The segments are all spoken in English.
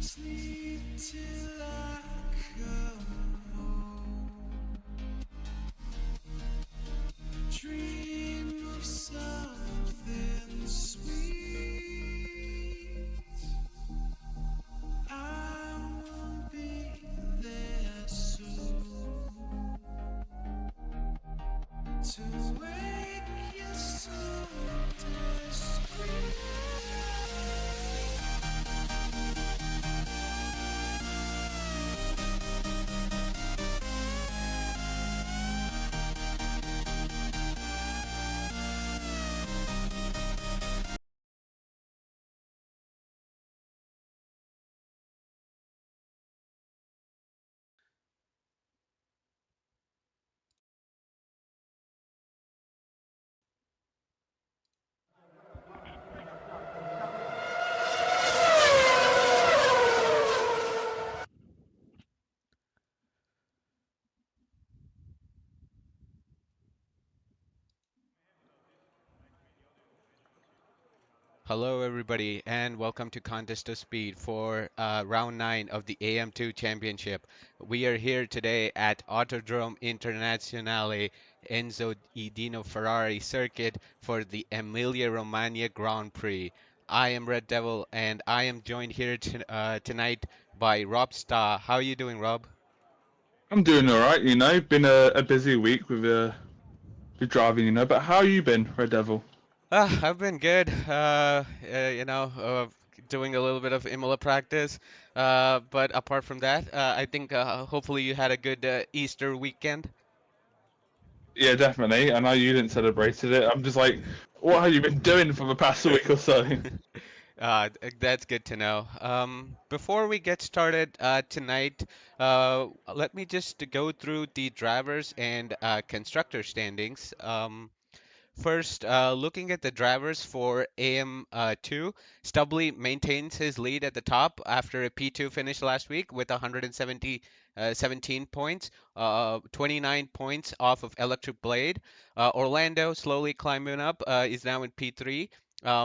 Sleep till I come home. Dream of something sweet. I won't be there soon to wake you so discreet. Hello, everybody, and welcome to Contest of Speed for round 9 of the AM2 Championship. We are here today at Autodrome Internazionale Enzo Edino Ferrari Circuit for the Emilia-Romagna Grand Prix. I am Red Devil, and I am joined here tonight by Rob Starr. How are you doing, Rob? I'm doing all right, Been a busy week with driving, But how you been, Red Devil? I've been good. Doing a little bit of Imola practice. But apart from that, I think hopefully you had a good Easter weekend. Yeah, definitely. I know you didn't celebrate it. I'm just like, what have you been doing for the past week or so? That's good to know. Before we get started tonight, let me just go through the drivers and constructor standings. First, looking at the drivers for AM2, Stubley maintains his lead at the top after a P2 finish last week with 17 points, 29 points off of Electric Blade. Orlando slowly climbing up, is now in P3.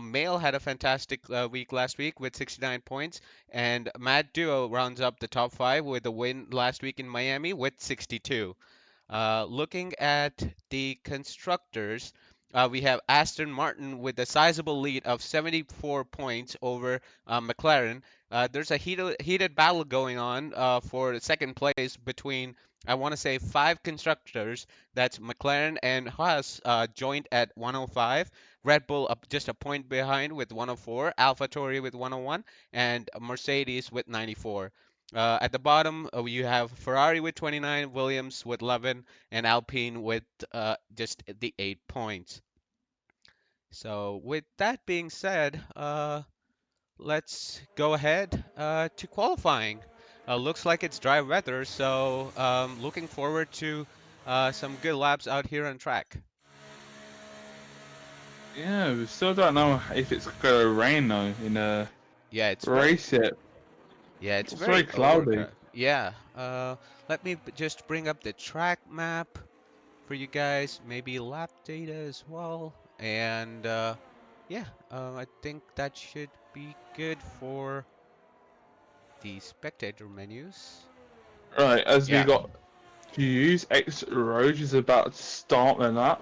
Mail had a fantastic week last week with 69 points, and Mad Duo rounds up the top 5 with a win last week in Miami with 62. Looking at the constructors, we have Aston Martin with a sizable lead of 74 points over McLaren. There's a heated battle going on for the second place between, I want to say, five constructors. That's McLaren and Haas joint at 105. Red Bull up just a point behind with 104. AlphaTauri with 101, and Mercedes with 94. At the bottom, you have Ferrari with 29, Williams with 11, and Alpine with just the 8 points. So, with that being said, let's go ahead to qualifying. Looks like it's dry weather, so looking forward to some good laps out here on track. Yeah, we still don't know if it's gonna rain though in a Yeah, it's very race yet. it's It's very very cloudy. overcast. Yeah. Let me just bring up the track map for you guys, maybe lap data as well. And yeah, I think that should be good for the spectator menus. Right, as we Yeah. got Hughes, X Roach is about to start the lap.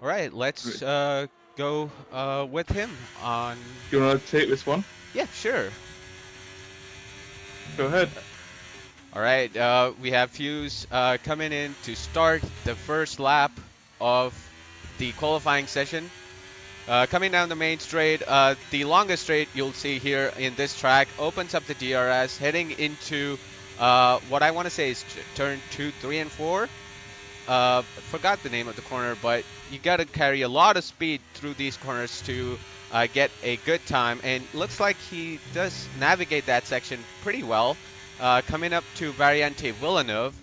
All right, Do let's go with him on. you wanna take this one? Yeah, sure. Go ahead. All right, we have Fuse coming in to start the first lap of the qualifying session. Coming down the main straight, the longest straight you'll see here in this track opens up the DRS, heading into what I want to say is turn 2, 3, and 4. Forgot the name of the corner, but you got to carry a lot of speed through these corners to get a good time. And looks like he does navigate that section pretty well. Coming up to Variante Villeneuve,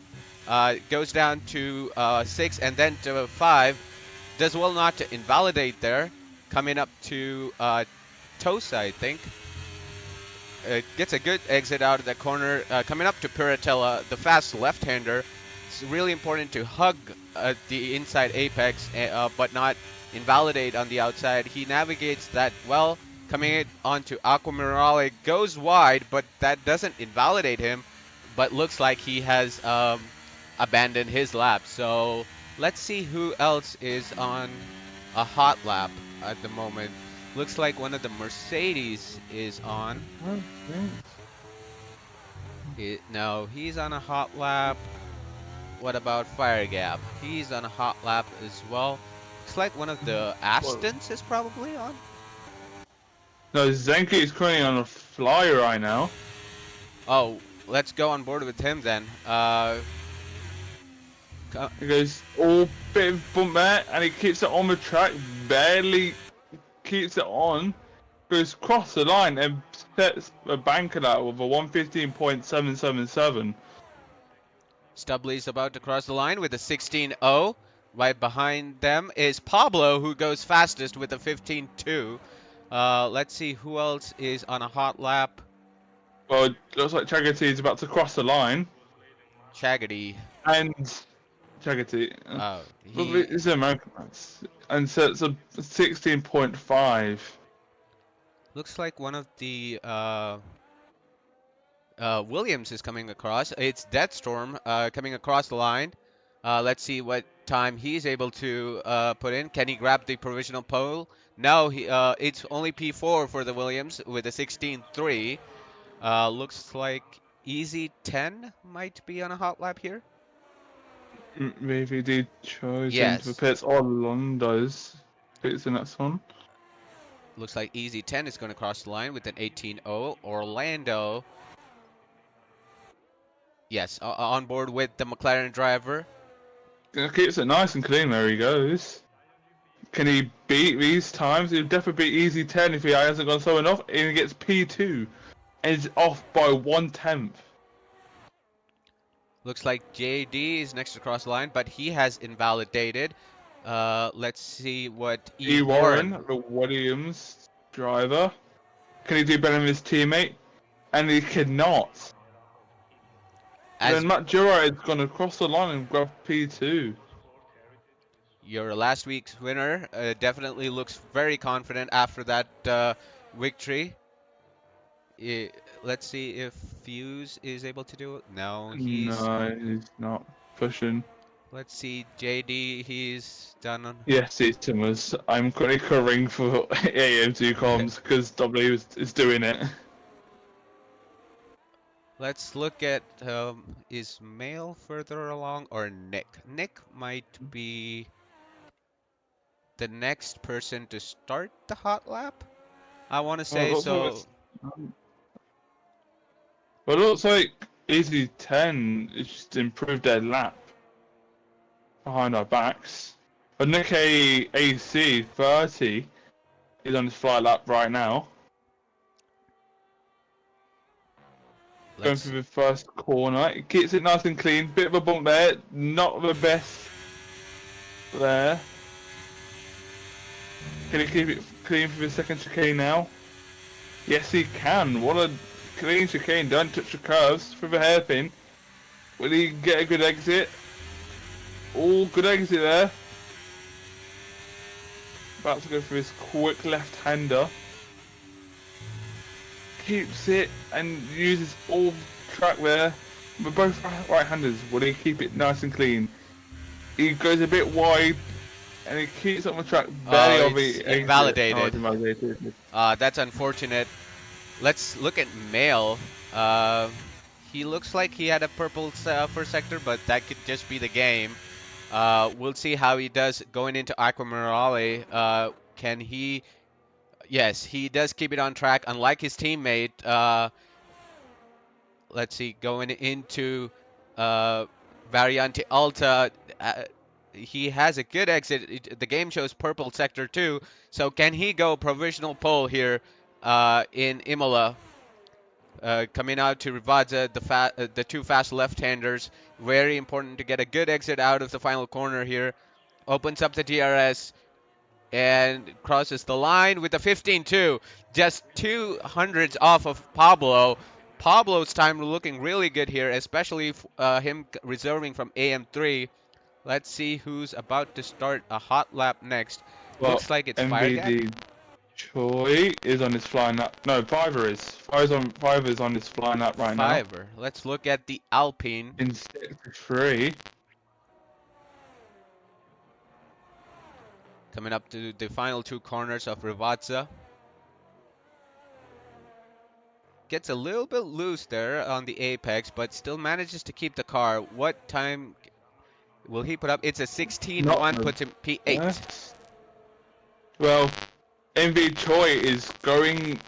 goes down to 6 and then to 5. Does well not to invalidate there. Coming up to Tosa, I think. Gets a good exit out of the corner. Coming up to Piratella, the fast left-hander. It's really important to hug the inside apex, but not invalidate on the outside. He navigates that well, Coming it onto Aquamarale, goes wide, but that doesn't invalidate him, but looks like he has abandoned his lap. So let's see who else is on a hot lap at the moment. Looks like one of the Mercedes is on. Okay. No, he's on a hot lap. What about Fire Gap? He's on a hot lap as well. Looks like one of the Well, Astons is probably on. no, Zenki is currently on a fly right now. Oh, let's go on board with him then. He goes all bit of bump there, and he keeps it on the track, barely keeps it on, goes across the line and sets a banker out with a 115.777. Stubley's about to cross the line with a 16.0. Right behind them is Pablo, who goes fastest with a 15.2. Let's see who else is on a hot lap. Well, it looks like Chagati is about to cross the line, Chaggerty. and Chagati, Oh, well, he it's American, and sets a 16.5. looks like one of the Williams is coming across. It's Deathstorm coming across the line. Let's see what time he's able to put in. Can he grab the provisional pole? No, it's only P4 for the Williams with a 16.3. Looks like Easy 10 might be on a hot lap here. Maybe they chose into the Yes, pits. Orlando does. Pits the next one. looks like Easy 10 is going to cross the line with an 18.0. Orlando, yes, on board with the McLaren driver. Keeps it nice and clean where he goes. Can he beat these times? He'll definitely beat easy 10 if he hasn't gone slow enough. And he gets P2. And he's off by 1/10. Looks like JD is next across the line, but he has invalidated. Let's see what E. Warren. Warren, the Williams driver. Can he do better than his teammate? And he cannot. As Then Matt Jura is going to cross the line and grab P2. your last week's winner, definitely looks very confident after that victory. Let's see if Fuse is able to do it. No, he's. No, he's not pushing. Let's see, JD. He's done on. Yes, it's Timmers. I'm currently covering for AM2 comms because W is doing it. Let's look at is Mail further along or Nick? Nick might be the next person to start the hot lap. I want to Well, it say looks like so. it's, well, it looks like Easy 10 is just improved their lap behind our backs. But Nick AC 30 is on his flight lap right now. Going Let's through the first corner. It keeps it nice and clean. Bit of a bump there. Not the best there. Can he keep it clean for the second chicane now? Yes, he can. What a clean chicane. Don't touch the curves through the hairpin. Will he get a good exit? Oh, good exit there. About to go for his quick left-hander. Keeps it and uses all track there. We're both right-handers. Will he keep it nice and clean? He goes a bit wide and he keeps on the track barely on it's the exit. invalidated. Oh, it's invalidated. that's unfortunate. Let's look at Mail. He looks like he had a purple first sector, but that could just be the game. We'll see how he does going into Aquamarale. Can he? Yes, he does keep it on track, unlike his teammate. Let's see, going into Variante Alta, he has a good exit. The game shows purple sector too. So can he go provisional pole here in Imola? Coming out to Rivadza, the two fast left-handers. Very important to get a good exit out of the final corner here. Opens up the DRS and crosses the line with the 15.2. Just 200s off of Pablo. Pablo's time looking really good here, especially him reserving from AM3. Let's see who's about to start a hot lap next. Well, Looks like it's Fire Gap. MVD Choi is on his flying up. No, Fiverr is. Fiverr's on his flying up right now. Fiverr. Let's look at the Alpine. In sector 3. Coming up to the final two corners of Rivazza. Gets a little bit loose there on the apex, but still manages to keep the car. What time will he put up? It's a Not 16-1, the puts him P8. best. Well, MV Choi is going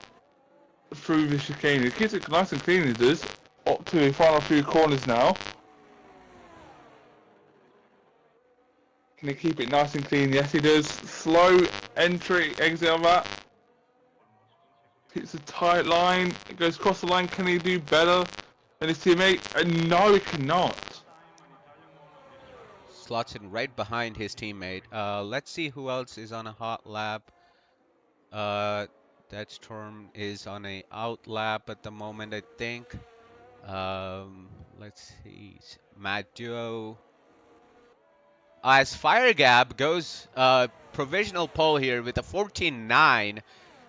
through the chicane. He keeps it nice and clean, he does. Up to the final few corners now. Can he keep it nice and clean? Yes, he does. Slow entry, exit on that. Hits a tight line. It goes across the line. Can he do better than his teammate? No, he cannot. Slots in right behind his teammate. Let's see who else is on a hot lap. That Storm is on a out lap at the moment, I think. Let's see. Matt Duo. As Fire Gap goes provisional pole here with a 14.9.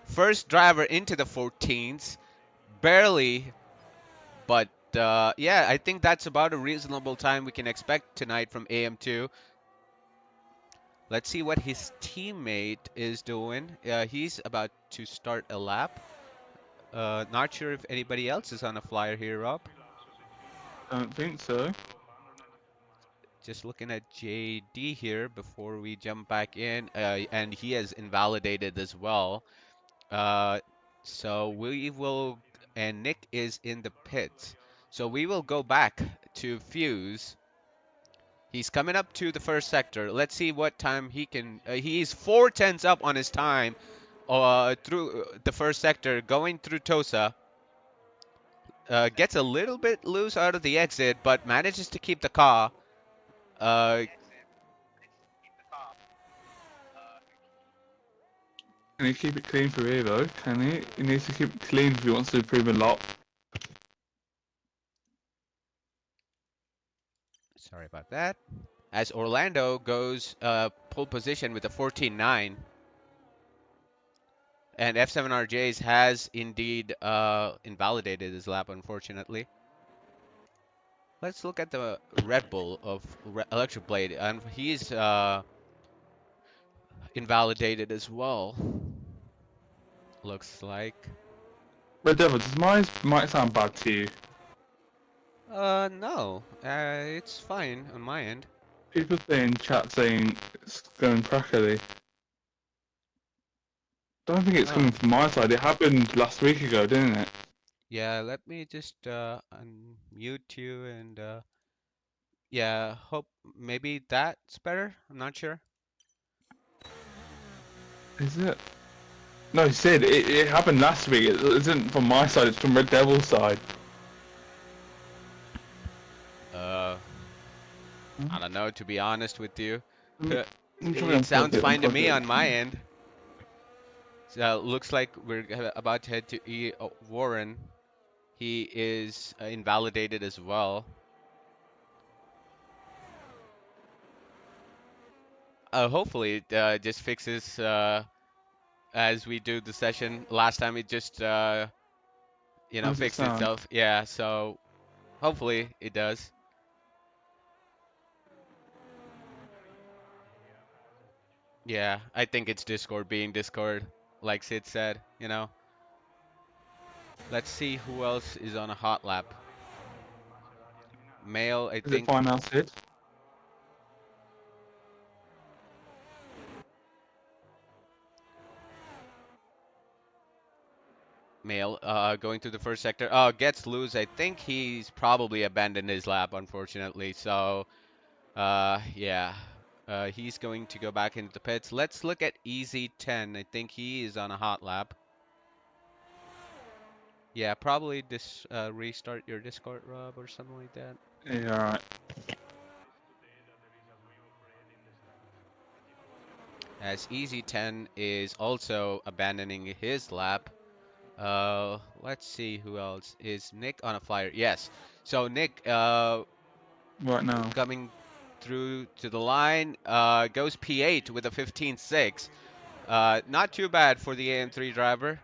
First driver into the 14s. Barely, but yeah, I think that's about a reasonable time we can expect tonight from AM2. Let's see what his teammate is doing. He's about to start a lap. Not sure if anybody else is on a flyer here, Rob. Don't think so. Just looking at JD here before we jump back in, and he has invalidated as well. So we will, and Nick is in the pits. So we will go back to Fuse. He's coming up to the first sector. Let's see what time he can. He's 4 tenths up on his time through the first sector, going through Tosa. Gets a little bit loose out of the exit, but manages to keep the car. Uh, Can he keep it clean for here though? Can he? He needs to keep it clean if he wants to improve a lot. Sorry about that. As Orlando goes pole position with a 14.9. And F7RJs has indeed invalidated his lap, unfortunately. Let's look at the Red Bull of Electric Blade, and he's invalidated as well. Looks like. But Devil, does mine might sound bad to you? No. It's fine on my end. People say in chat saying it's going crackly. Don't think it's Oh. coming from my side. It happened last week ago, didn't it? Yeah, let me just unmute you and yeah, hope maybe that's better. I'm not sure. Is it? No, he said it happened last week. It isn't from my side. It's from Red Devil's side. I don't know, to be honest with you. I'm trying It to plug sounds fine to unplug me it. on my end. So looks like we're about to head to Warren. He is invalidated as well. Hopefully it just fixes as we do the session. Last time it just How's it fixed sound? itself. Yeah, so hopefully it does. Yeah, I think it's Discord being Discord, like Sid said. Let's see who else is on a hot lap. Male, I Is it think. fine now, Sid? Male, going through the first sector. Gets loose. I think he's probably abandoned his lap, unfortunately. So, yeah. He's going to go back into the pits. Let's look at Easy 10. I think he is on a hot lap. Yeah, probably restart your Discord, Rob, or something like that. Yeah, alright. As Easy 10 is also abandoning his lap. Let's see who else. Is Nick on a flyer? Yes. So Nick, Right now. coming through to the line, goes P8 with a 15.6. Not too bad for the AM3 driver.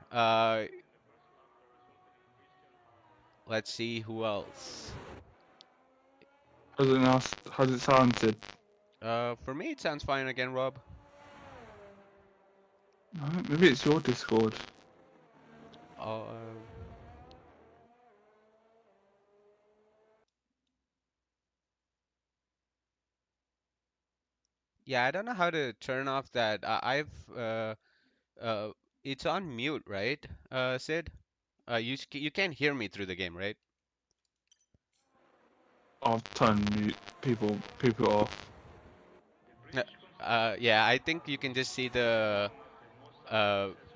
Let's see who else. How's it sounded? For me, it sounds fine again, Rob. Maybe it's your Discord. Uh, yeah, I don't know how to turn off that. Uh, it's on mute, right, Sid? You can't hear me through the game, right? I'll turn mute people off. Uh, yeah, I think you can just see the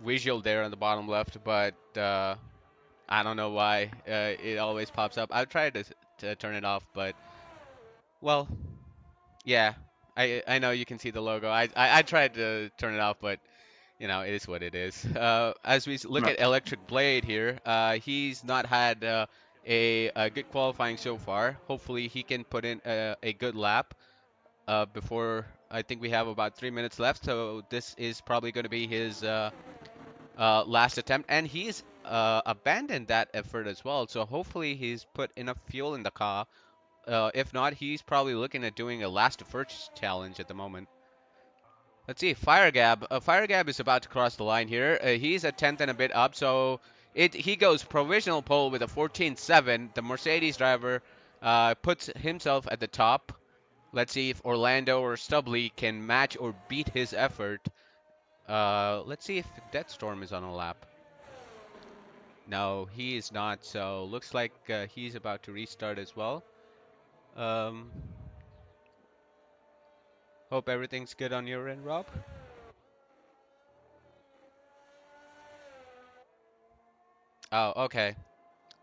visual there on the bottom left, but I don't know why it always pops up. I've tried to turn it off, but well, yeah, I know you can see the logo. I tried to turn it off, but you know, it is what it is. As we look Right. at Electric Blade here, he's not had a good qualifying so far. Hopefully, he can put in a good lap before I think we have about 3 minutes left. So this is probably going to be his last attempt, and he's abandoned that effort as well. So hopefully, he's put enough fuel in the car. If not, he's probably looking at doing a last to first challenge at the moment. Let's see, Fire Gab. Fire Gab is about to cross the line here. He's a tenth and a bit up, so he goes provisional pole with a 14.7. The Mercedes driver puts himself at the top. Let's see if Orlando or Stubley can match or beat his effort. Let's see if Deathstorm is on a lap. No, he is not. So looks like he's about to restart as well. Um, Hope everything's good on your end, Rob. Oh, okay.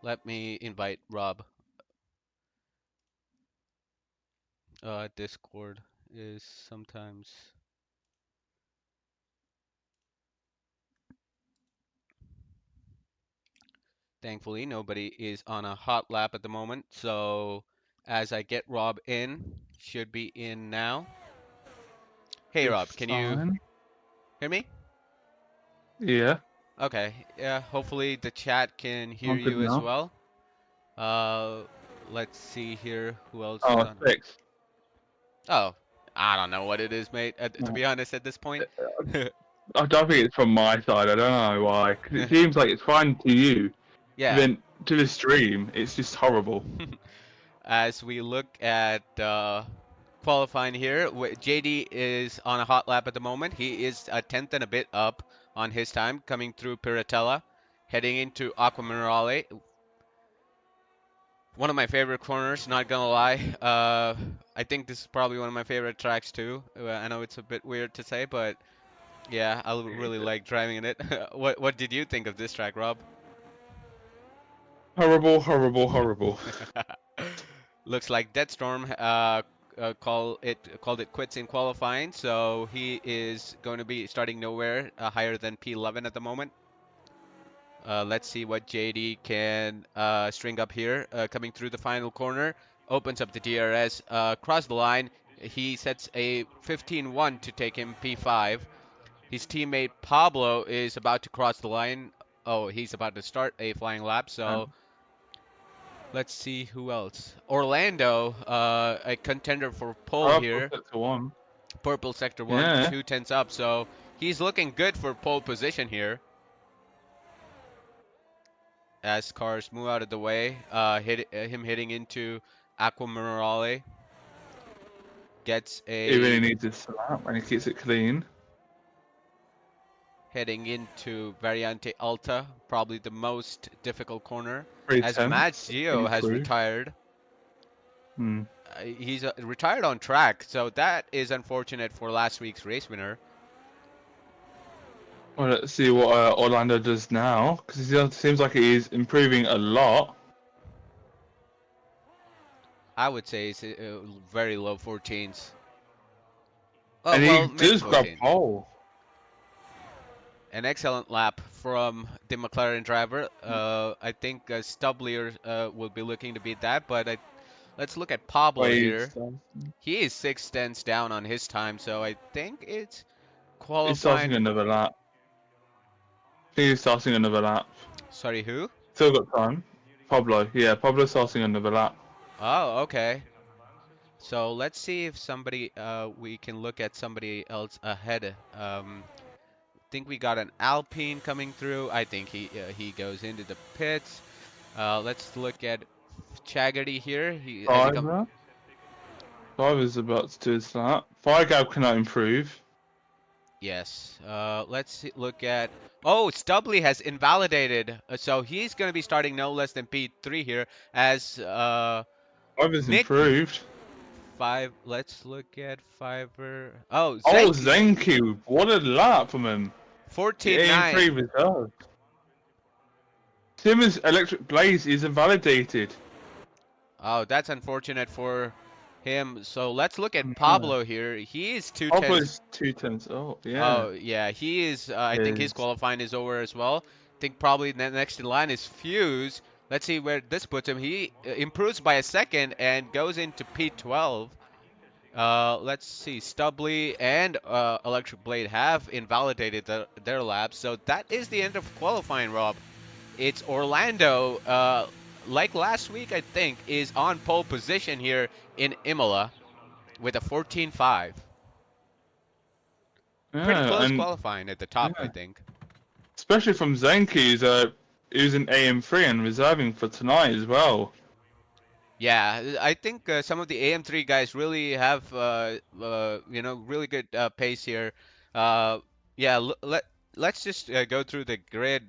Let me invite Rob. Discord is sometimes. Thankfully, nobody is on a hot lap at the moment. So as I get Rob in, should be in now. Hey, Rob, It's can you fine. hear me? Yeah, Okay. Yeah, hopefully the chat can hear I'm good you as now. well. Uh, let's see here who else is Oh, on. 6. Oh, I don't know what it is, mate. To Oh. be honest, at this point. I don't think it's from my side. I don't know why. 'Cause it seems like it's fine to you, but Yeah. then to the stream, it's just horrible. As we look at qualifying here, JD is on a hot lap at the moment. He is a tenth and a bit up on his time, coming through Piratella, heading into Aquamarale. One of my favorite corners, not gonna lie. I think this is probably one of my favorite tracks too. I know it's a bit weird to say, but yeah, I really like driving in it. What did you think of this track, Rob? Horrible, horrible, horrible. Looks like Deathstorm called it quits in qualifying, so he is going to be starting nowhere higher than P11 at the moment. Let's see what JD can string up here. Coming through the final corner, opens up the DRS, cross the line. He sets a 15-1 to take him P5. His teammate Pablo is about to cross the line. Oh, he's about to start a flying lap, so let's see who else. Orlando, a contender for pole Horrible here. set to 1. Purple sector one, Yeah. 2 tenths up, so he's looking good for pole position here. As cars move out of the way, him hitting into Aquamarale gets He really a needs a slap and he keeps it clean. heading into Variante Alta, probably the most difficult corner. Three As Matt tenths Gio coming has through. retired, Hmm. he's retired on track, so that is unfortunate for last week's race winner. Well, let's see what Orlando does now, because it seems like he's improving a lot. I would say it's very low 14s. Oh, And he well, mid does grab 14s. pole. An excellent lap from the McLaren driver. I think Stubblier will be looking to beat that, but let's look at Pablo Wade here. stuff. He is 6 tenths down on his time, so I think it's He's starting qualifying. another lap. I think he's starting another lap. Sorry, who? Still got time. Pablo, yeah, Pablo's starting another lap. Oh, okay. So let's see if we can look at somebody else ahead. Think we got an Alpine coming through. I think he goes into the pits. Let's look at Chaggerty here. Has he come? Driver. Driver's about to do his lap. Fire gap cannot improve. Yes. Look at. Oh, Stubley has invalidated. So he's going to be starting no less than P3 here as Driver's Nick improved. five. Let's look at Fiverr. Oh, Oh, Zenk Zenku. What a lap from him. The AM3 14-9. reserve. Tim's electric blaze is invalidated. Oh, that's unfortunate for him. So let's look at No. Pablo here. He is two tenths. Pablo's 2 tenths. Oh, yeah. Oh, yeah, he is. I think his Is qualifying is over as well. I think probably next in line is Fuse. Let's see where this puts him. He improves by a second and goes into P12. Let's see. Stubley and Electric Blade have invalidated their laps. So that is the end of qualifying, Rob. It's Orlando, like last week, I think, is on pole position here in Imola with a 14.5. Pretty yeah, close and qualifying at the top, I yeah, think. especially from Zenku, who's an AM3 and reserving for tonight as well. Yeah, I think some of the AM3 guys really have, really good pace here. Uh, yeah, let's just go through the grid,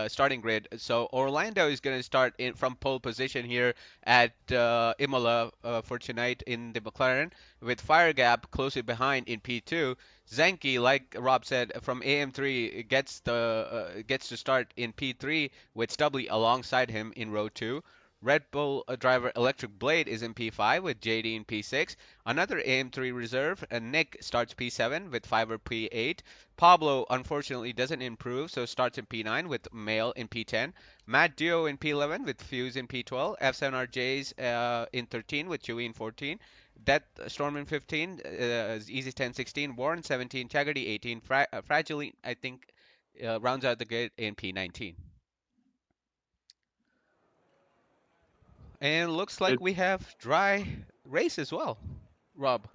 starting grid. So Orlando is going to start in from pole position here at Imola for tonight in the McLaren, with Fire Gap closely behind in P2. Zenki, like Rob said, from AM3 gets to start in P3 with Stubley alongside him in row 2. Red Bull driver Electric Blade is in P5 with JD in P6. Another AM3 reserve, Nick starts P7 with Fiverr P8. Pablo unfortunately doesn't improve, so starts in P9 with Mail in P10. Matt Duo in P11 with Fuse in P12. F7RJs in 13 with Chewy in 14. Death Storm in 15. Easy 10 16. Warren 17. Chaggerty 18. Fragile, I think, rounds out the grid in P19. And looks like It's we have dry race as well, Rob. a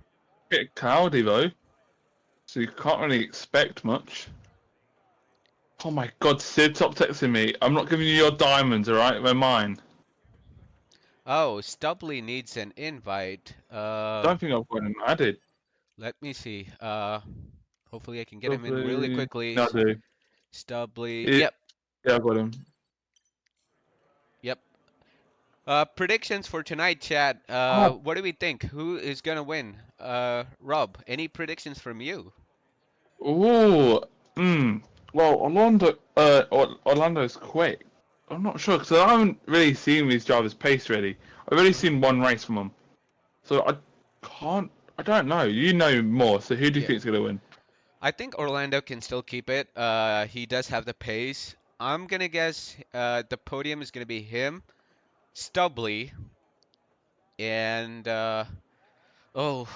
bit cloudy though, so you can't really expect much. Oh my god, Sid, stop texting me. I'm not giving you your diamonds, alright? They're mine. Oh, Stubley needs an invite. Don't think I've got him added. Let me see. Hopefully I can get him in really Probably. quickly. No, I do. Stubley. It, Yep, yeah, I got him. yep. Predictions for tonight, chat. Oh, What do we think? Who is gonna win? Rob, any predictions from you? ooh, Well, Orlando's quick. I'm not sure because I haven't really seen these drivers pace really. I've only seen one race from them, so I can't. I don't know. You know more. So who do you Yeah, think's gonna win? I think Orlando can still keep it. He does have the pace. I'm gonna guess the podium is gonna be him, Stubley, and oh,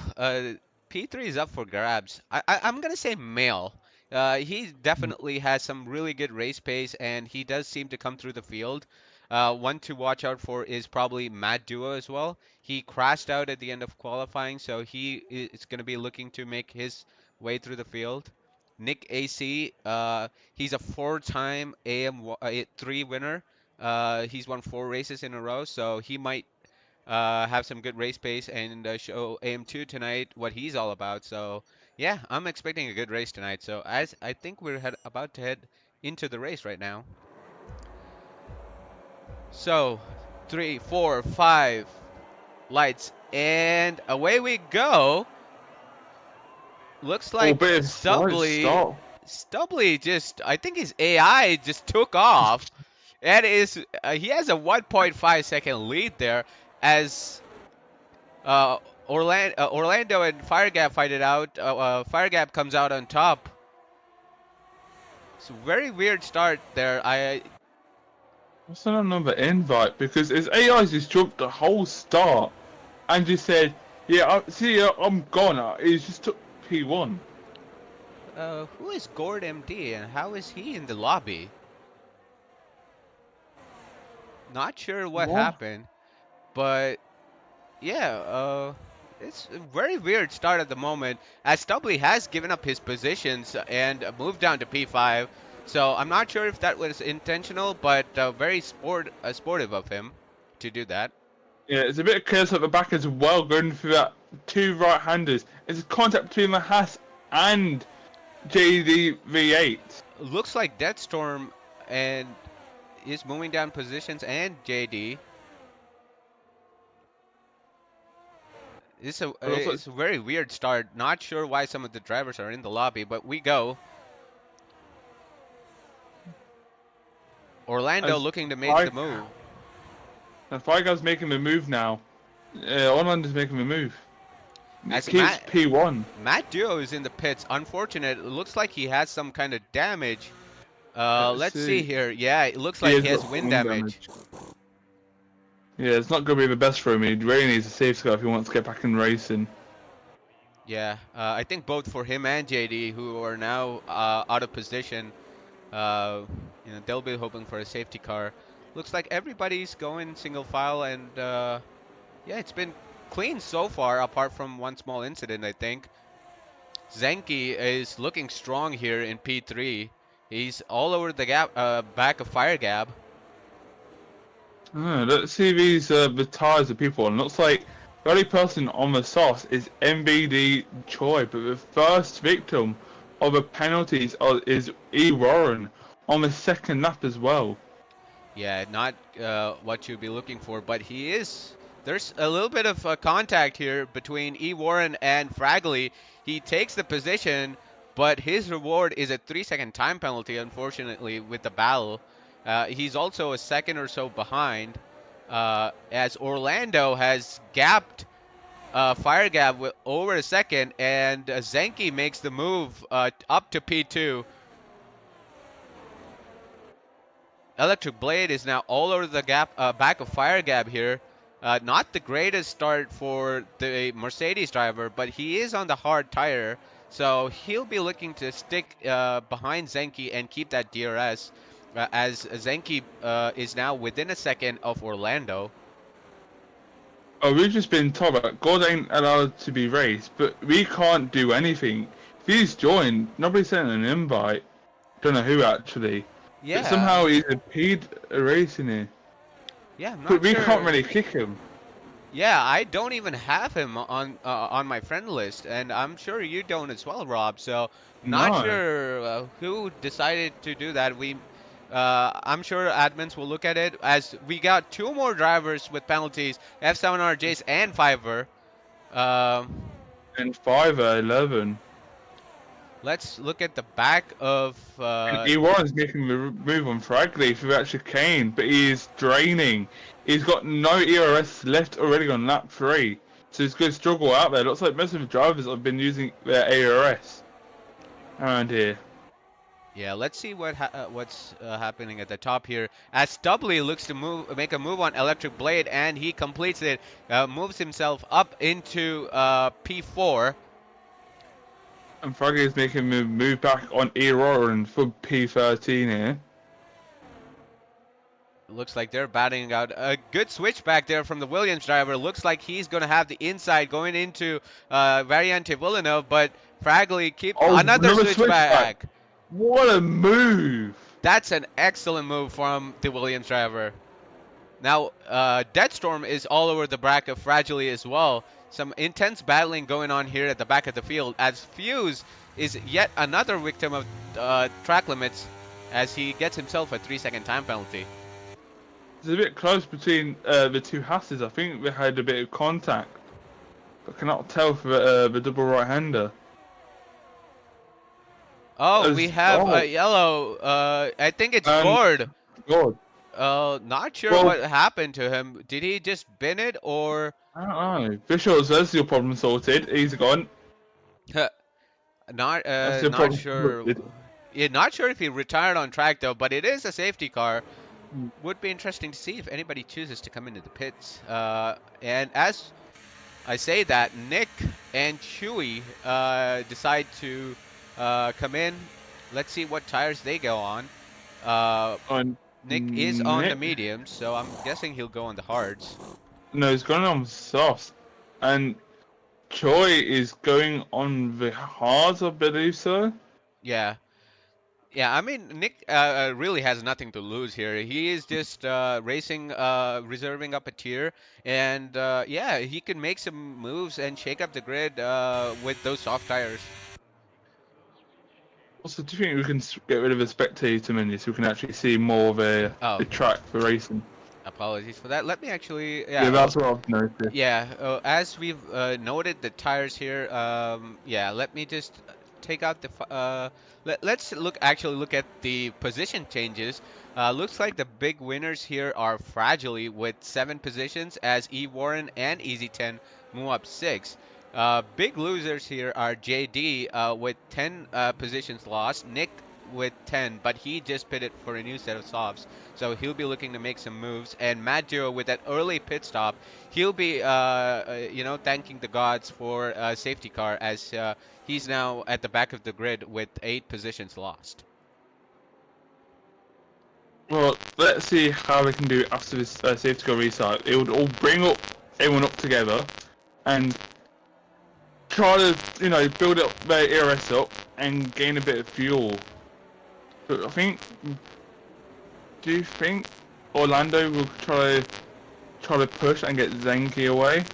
P3 is up for grabs. I'm gonna say Male. He definitely has some really good race pace, and he does seem to come through the field. One to watch out for is probably Matt Duo as well. He crashed out at the end of qualifying, so he is going to be looking to make his way through the field. Nick AC, he's a four-time AM3 winner. He's won 4 races in a row, so he might have some good race pace and show AM2 tonight what he's all about. So yeah, I'm expecting a good race tonight. So as I think we're about to head into the race right now. So 3, 4, 5 lights and away we go. Looks Oh, like bit of a slow start. Stubley just I think his AI just took off. And is he has a 1.5 second lead there as Uh, Orlando and Firegap fight it out. Firegap comes out on top. It's a very weird start there. What's the number invite? Because his AI just jumped the whole start and just said, "Yeah, see, I'm gone." He just took P1. Who is Gord MD and how is he in the lobby? Not sure what What? happened, but yeah, it's a very weird start at the moment as Stubley has given up his positions and moved down to P5. So I'm not sure if that was intentional, but very sportive of him to do that. Yeah, it's a bit of chaos at the back as well, going through that two right-handers. It's a contact between the Haas and JD V8. Looks like Deathstorm and is moving down positions and JD. It looks like It's a very weird start. Not sure why some of the drivers are in the lobby, but we go. Orlando as looking to make the five, move. and five guys making the move now. Orlando's making the move. It As keeps P1. Matt Duo is in the pits. Unfortunate. It looks like he has some kind of damage. Let's Let's see see. here. Yeah, it looks He like has he has got wind wind damage. damage. Yeah, it's not going to be the best for him. He really needs a safe car if he wants to get back in racing. Yeah, I think both for him and JD, who are now out of position, uh, they'll be hoping for a safety car. Looks like everybody's going single file, and yeah, it's been clean so far, apart from one small incident, I think. Zenki is looking strong here in P3. He's all over the gap, back of Fire Gab. Let's see these the tires of people. And looks like the only person on the sauce is MBD Choi, but the first victim of the penalties is E Warren on the second lap as well. Yeah, not what you'd be looking for, but he is. There's a little bit of contact here between E. Warren and Fragley. He takes the position, but his reward is a 3-second time penalty, unfortunately, with the battle. He's also a second or so behind, as Orlando has gapped Fire Gap with over a second, and Zenki makes the move up to P2. Electric Blade is now all over the back of Fire Gap here. Not the greatest start for the Mercedes driver, but he is on the hard tire, so he'll be looking to stick behind Zenki and keep that DRS, as Zenki is now within a second of Orlando. Oh, we've just been told that God ain't allowed to be raced, but we can't do anything. If he's joined, nobody sent an invite. Don't know who actually, but Yeah, somehow he's impeded a race in here. yeah, I'm But not we can't sure. really kick him. Yeah, I don't even have him on my friend list, and I'm sure you don't as well, Rob. So not No. sure who decided to do that. I'm sure admins will look at it as we got two more drivers with penalties: F7R Jace and Fiverr. Um, And 5 11. let's look at the back of. And he was making the move on Fragley for that chicane, but he is draining. He's got no ERS left already on lap 3. So he's going to struggle out there. Looks like most of the drivers have been using their ARS around here. Yeah, let's see what's happening at the top here. As Stubley looks to make a move on Electric Blade, and he completes it, moves himself up into P4. And Fragley is making the move back on Aurora for P13 here. Looks like they're batting out a good switchback there from the Williams driver. Looks like he's going to have the inside going into Variante Villeneuve, but Fragley keep Oh, another another switchback. switchback. What a move! That's an excellent move from the Williams driver. Now, Deathstorm is all over the back of Fragile as well. Some intense battling going on here at the back of the field, as Fuse is yet another victim of track limits, as he gets himself a 3-second time penalty. It's a bit close between the two Hasses. I think they had a bit of contact. But cannot tell for the double right-hander. Oh, we have a Oh, yellow. I think it's and Gord. God. Not sure Well, what happened to him. Did he just bin it or I don't know. Visual says your problem sorted. He's gone. That's your not problem sure. sorted. Yeah, not sure if he retired on track though, but it is a safety car. Would be interesting to see if anybody chooses to come into the pits. And as I say that, Nick and Chewy decide to come in. Let's see what tires they go on. Uh, And Nick is on the Nick, mediums, so I'm guessing he'll go on the hards. no, he's going on softs, and Choi is going on the hards, I believe so. Yeah. Yeah, I mean, Nick really has nothing to lose here. He is just racing, reserving up a tier, and yeah, he can make some moves and shake up the grid with those soft tires. Also, do you think we can get rid of the spectator menu so we can actually see more of Oh, the track for racing? apologies for that. Let me actually, Yeah, yeah, that's what I've noticed. yeah, as we've noted the tires here, yeah, let me just take out let's look at the position changes. Looks like the big winners here are Fragilely with 7 positions as E Warren and Easy 10 move up 6. Big losers here are JD with 10 positions lost, Nick with 10, but he just pitted for a new set of softs, so he'll be looking to make some moves, and Matt Dio with that early pit stop, he'll be thanking the gods for a safety car as he's now at the back of the grid with 8 positions lost. Well, let's see how they can do after this safety car restart. It would all bring up everyone up together and try to, build up their ERS up and gain a bit of fuel. But do you think Orlando will try to push and get Zenki away?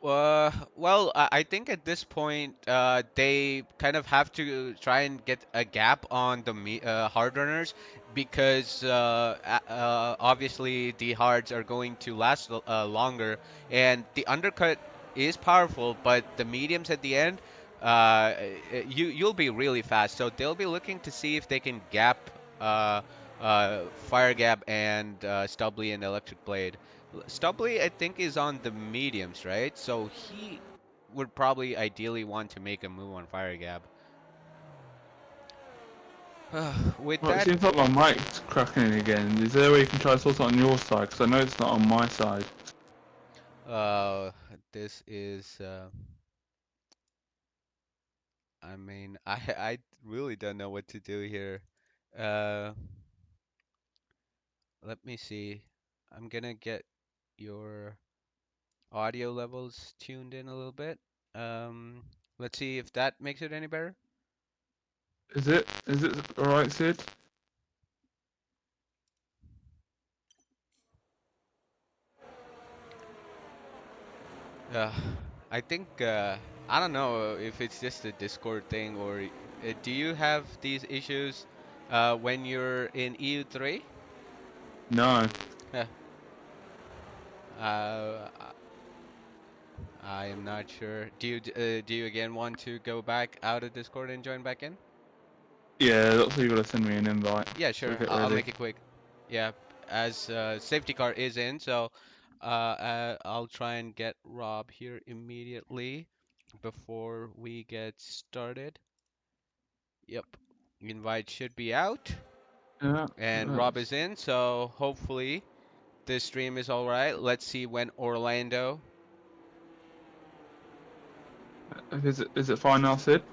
Well, I think at this point, they kind of have to try and get a gap on the hard runners because obviously the hards are going to last longer, and the undercut is powerful, but the mediums at the end, you'll be really fast. So they'll be looking to see if they can gap Fire Gap and Stubbly and Electric Blade. Stubley, I think, is on the mediums, right? So he would probably ideally want to make a move on Fire Gap. With Well, it that, seems like my mic's cracking again. Is there a way you can try to sort it on your side? Because I know it's not on my side. uh, this is, I mean, I really don't know what to do here. Uh, Let me see. I'm gonna get your audio levels tuned in a little bit. Um, let's see if that makes it any better. Is it? Is it alright, Sid? Uh, I think I don't know if it's just a Discord thing or do you have these issues when you're in EU3? No. Yeah. Uh, I am not sure. Do you again want to go back out of Discord and join back in? Yeah, that's why you gotta send me an invite. Yeah, So sure. get I'll ready. make it quick. Yeah, as safety car is in, so I'll try and get Rob here immediately before we get started. Yep. Invite should be out. Yeah. And Rob is in, so hopefully this stream is all right. Let's see when Orlando. Is it fine now, Sid?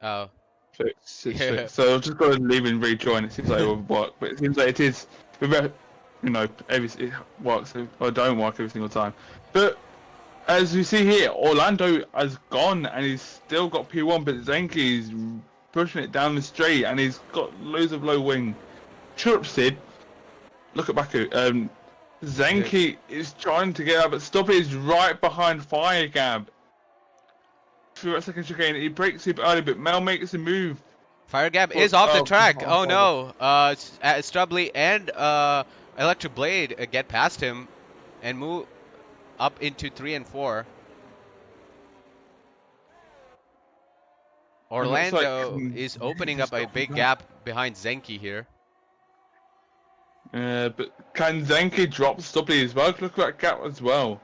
Oh, It's yeah. fixed. So I've just got to leave and rejoin. It seems like it will work, but it seems like it is. It works or don't work every single time. But as you see here, Orlando has gone and he's still got P1, but Zenki's pushing it down the straight and he's got loads of low wing. Chirp Sid, look at Baku. The Zenki is trying to get out, but Stop is right behind Fire Gab. Through that second chicane, he breaks it early, but Mel makes a move. Fire Gap But is off the oh, track. Oh oh, no. Stubbly and Electric Blade get past him and move up into 3 and 4. it looks like Orlando is Zenki opening can up a stop him big back. gap behind Zenki here. But can Zenki drop Stubbly as well? Look at that gap as well.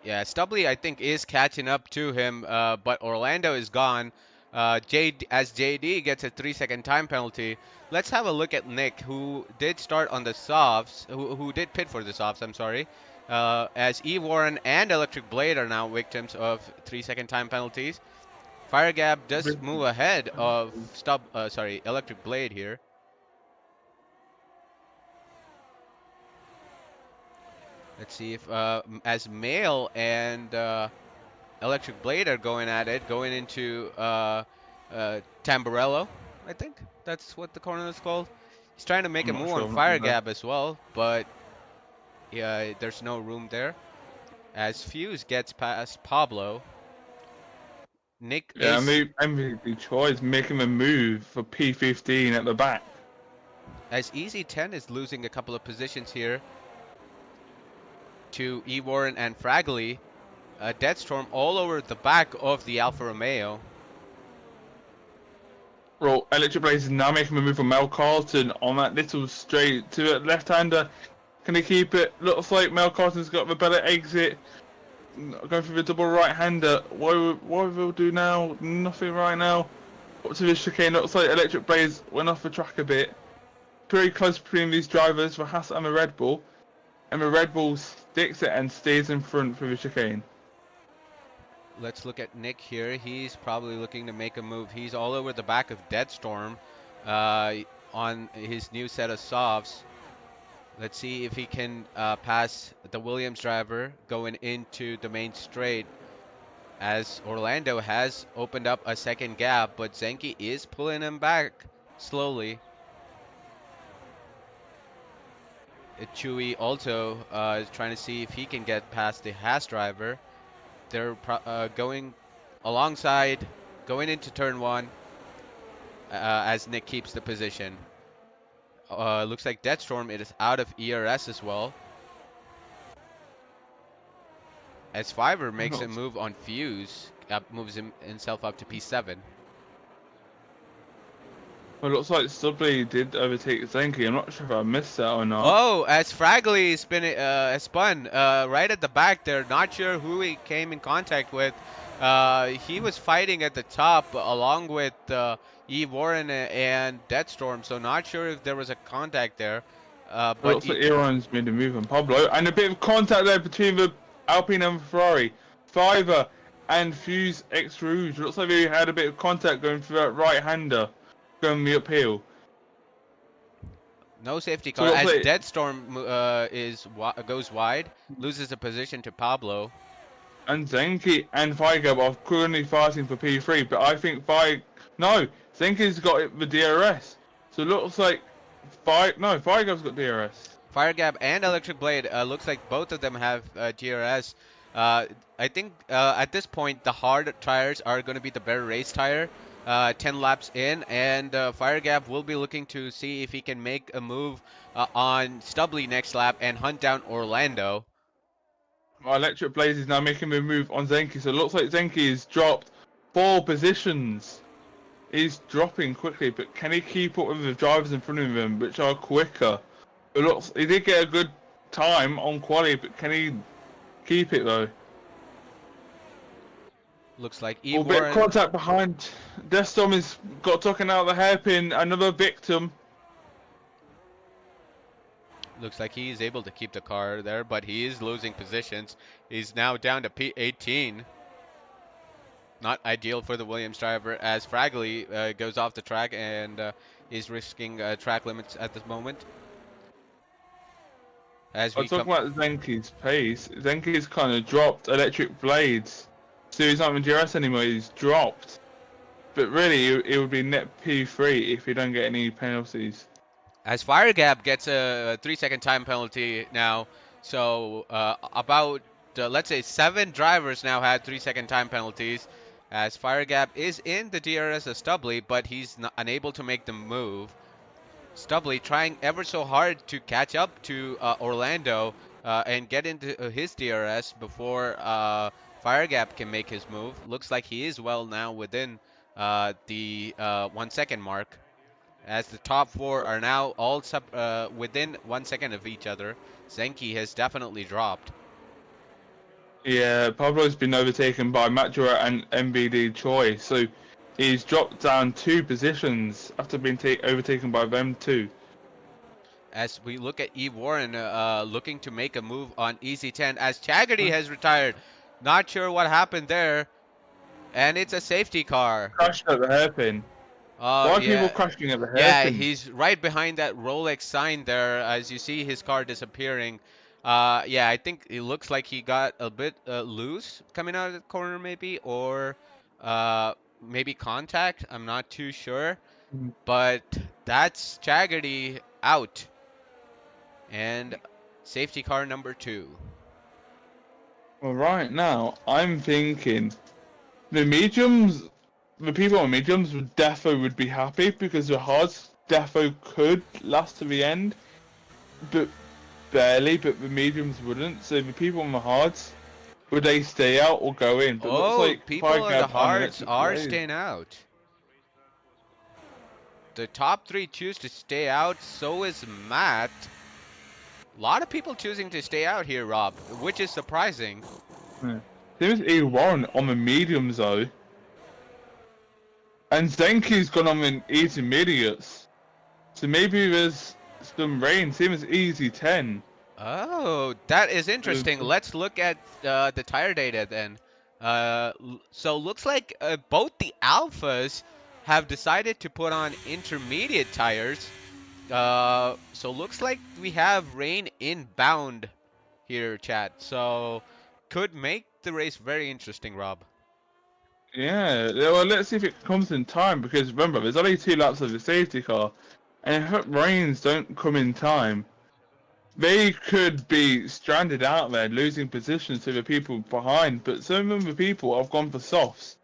Yeah, Stubbly I think is catching up to him, but Orlando is gone. As JD gets a 3-second time penalty. Let's have a look at Nick, who did start on the softs, who did pit for the softs. I'm sorry. as E Warren and Electric Blade are now victims of 3-second time penalties. Fire Gap does move ahead of Electric Blade here. Let's see if as Mail and Electric Blade are going at it, going into Tamburello, I think that's what the corner is called. He's trying to make I'm a not move sure. on I'm not Fire gonna know. Gap as well, but yeah, there's no room there. As Fuse gets past Pablo, Nick Yeah, I is mean, MVP choice making a move for P15 at the back. as Easy 10 is losing a couple of positions here to E Warren and Fragley. Deathstorm all over the back of the Alfa Romeo. Well, Electric Blaze is now making a move for Mel Carlton on that little straight to a left-hander. Can he keep it? Looks like Mel Carlton's got the better exit. Going for the double right-hander. What will do now? Nothing right now. Up to the chicane. Looks like Electric Blaze went off the track a bit. Pretty close between these drivers for Haas and the Red Bull. And the Red Bull sticks it and stays in front for the chicane. Let's look at Nick here. He's probably looking to make a move. He's all over the back of Deathstorm on his new set of softs. Let's see if he can pass the Williams driver going into the main straight, as Orlando has opened up a second gap, but Zenki is pulling him back slowly. Chewy also is trying to see if he can get past the Haas driver. They're going alongside, going into turn one as Nick keeps the position. Looks like Deathstorm is out of ERS as well. As Fiverr makes a move on Fuse, moves himself up to P7. Well, it looks like Stubley did overtake Zenki. I'm not sure if I missed that or not. Oh, as Fragley spun right at the back there. Not sure who he came in contact with. He was fighting at the top along with E. Warren and Deathstorm, so not sure if there was a contact there. It looks like Iran's made a move on Pablo. And a bit of contact there between the Alpine and Ferrari. Fiverr and Fuse X Rouge. Looks like they had a bit of contact going through that right-hander. Going the uphill. No safety So car as like, Deathstorm goes wide, loses a position to Pablo. and Zenki and Figab are currently fighting for P3, but I think no, Zenki's got the DRS. So it looks like Figab's got DRS. Fire Gap and Electric Blade looks like both of them have GRS. I think at this point the hard tires are going to be the better race tire. 10 laps in, and Fire Gap will be looking to see if he can make a move on Stubley next lap and hunt down Orlando. Electric Blaze is now making a move on Zenki, so it looks like Zenki has dropped 4 positions. He's dropping quickly, but can he keep up with the drivers in front of him, which are quicker? It looks he did get a good time on quali, but can he keep it though? Looks like A bit of contact behind. Deathstorm has got taken out of the hairpin. Another victim. Looks like he is able to keep the car there, but he is losing positions. He's now down to P18. Not ideal for the Williams driver as Fragley goes off the track and is risking track limits at this moment. As I'm talking about Zenki's pace. Zenki's kind of dropped Electric Blades. So he's not even GRS anymore, he's dropped. But really, it would be net P3 if you don't get any penalties. As Fire Gap gets a 3-second time penalty now, so about let's say 7 drivers now had 3-second time penalties. As Fire Gap is in the DRS of Stubley, but he's unable to make the move. Stubley trying ever so hard to catch up to Orlando and get into his DRS before Fire Gap can make his move. Looks like he is well now within the 1 second mark, as the top 4 are now all within 1 second of each other. Zenki has definitely dropped. Yeah, Pablo's been overtaken by Matura and MBD Choi, so he's dropped down 2 positions after being overtaken by them too. as we look at E. Warren looking to make a move on Easy 10 as Chaggerty has retired. Not sure what happened there, and it's a safety car. Crashed at the hairpin. Oh Why are people yeah, crashing at the yeah, hairpin? he's right behind that Rolex sign there as you see his car disappearing. Yeah, I think it looks like he got a bit loose coming out of the corner maybe, or maybe contact. I'm not too sure, Mm. but that's Chaggerty out and safety car number two. Well, right now, I'm thinking the mediums, the people on mediums would defo would be happy because the hards defo could last to the end, but barely. But the mediums wouldn't. So the people on the hards, would they stay out or go in? But it looks Oh, like Fire people on the Gab on hards electric are blade. staying out. The top three choose to stay out. So is Matt. A lot of people choosing to stay out here, Rob, which is surprising. Yeah. Seems A1 on the mediums though, and Zenki's gone on the intermediates. So maybe there's some rain. Same as Easy 10. Oh, that is Uh, interesting. Let's look at the tire data then. So looks like both the alphas have decided to put on intermediate tires. So looks like we have rain inbound here, chat. So could make the race very interesting, Rob. Yeah, well, let's see if it comes in time because remember, there's only 2 laps of the safety car, and if rains don't come in time, they could be stranded out there, losing positions to the people behind. But some of the people have gone for softs,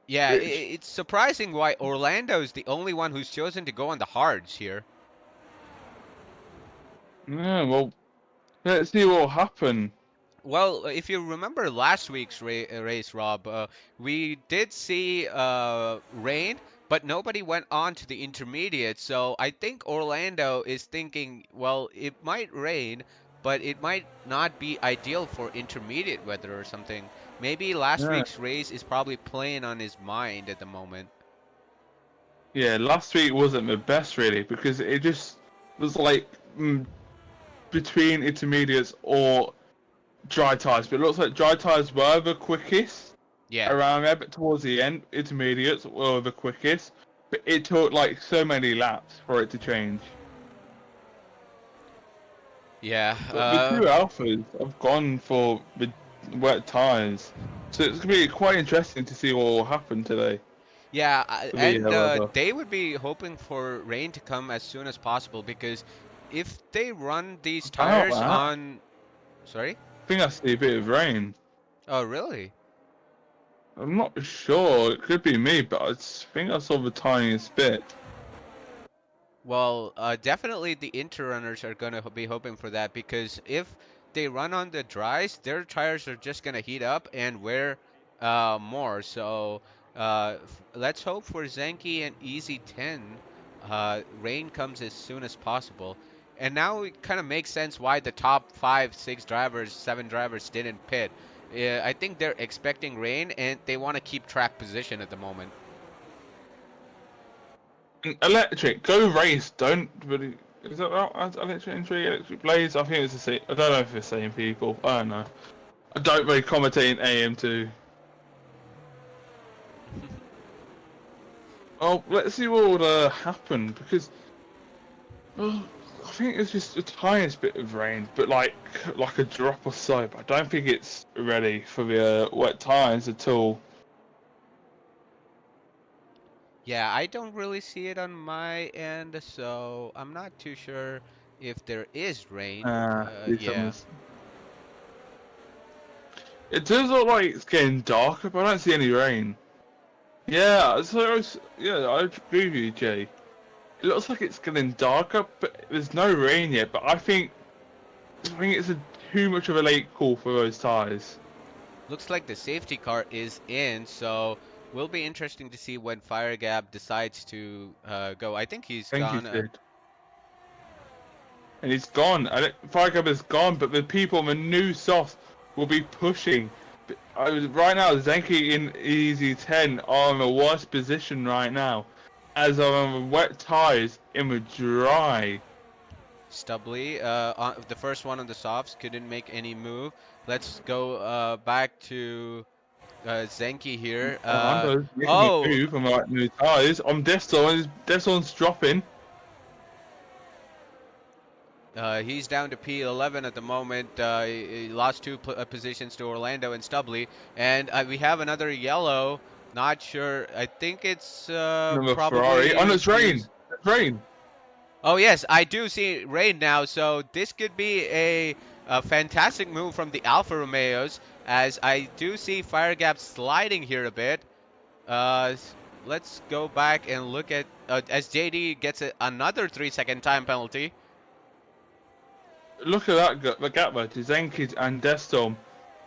Yeah, which, it's surprising why Orlando is the only one who's chosen to go on the hards here. yeah, well, let's see what will happen. Well, if you remember last week's race, Rob, we did see rain, but nobody went on to the intermediate. So I think Orlando is thinking, well, it might rain, but it might not be ideal for intermediate weather or something. Maybe last Yeah, week's race is probably playing on his mind at the moment. yeah, last week wasn't the best really because it just was like between intermediates or dry tires, but it looks like dry tires were the quickest Yeah. around there, but towards the end, intermediates were the quickest. But it took like so many laps for it to change. Yeah. But the two alphas have gone for the wet tires, so it's gonna be quite interesting to see what will happen today. Yeah, For me, and however. they would be hoping for rain to come as soon as possible because if they run these About tires that, on, sorry? I think I see a bit of rain. Oh, really? I'm not sure. It could be me, but think I saw the tiniest bit. Well, definitely the Inter runners are going to be hoping for that because if they run on the dries, their tires are just going to heat up and wear more. So let's hope for Zenki and Easy 10. Rain comes as soon as possible. And now it kind of makes sense why the top five, six drivers, seven drivers didn't pit. I think they're expecting rain and they want to keep track position at the moment. Electric, go race. Don't really. Is that right? Electric entry, electric blaze? I think it's the same. I don't know if it's the same people. I don't know. I don't really commentate in AM2. Oh, let's see what would happen because well, I think it's just the tiniest bit of rain, but like a drop or so. But I don't think it's ready for the wet tires at all. Yeah, I don't really see it on my end, so I'm not too sure if there is rain. These Yeah. summers. It does look like it's getting darker, but I don't see any rain. Yeah, yeah, I agree with you, Jay. It looks like it's getting darker, but there's no rain yet. But I think it's too much of a late call for those tires. Looks like the safety car is in, so will be interesting to see when Fire Gap decides to go. I think he's Thank you, gone. Sid. And it's gone. Fire Cup is gone, but the people on the new softs will be pushing. Right now, Zenki in Easy 10 are in the worst position right now, as are on the wet tires in the dry. Stubbly, the first one on the softs, couldn't make any move. Let's go back to Zenki here. Orlando's making a Oh, move on like new tires. On Deston, Deston's dropping. he's down to P11 at the moment. He lost two positions to Orlando and Stubbly. And we have another yellow. Not sure. I think it's Another Ferrari. Oh, no, probably it's rain. Fuse. It's rain. Oh, yes, I do see rain now. So this could be a fantastic move from the Alfa Romeos, as I do see Fire Gap sliding here a bit. Let's go back and look at as JD gets another 3-second time penalty. Look at the gap there to Zenkis and Deston.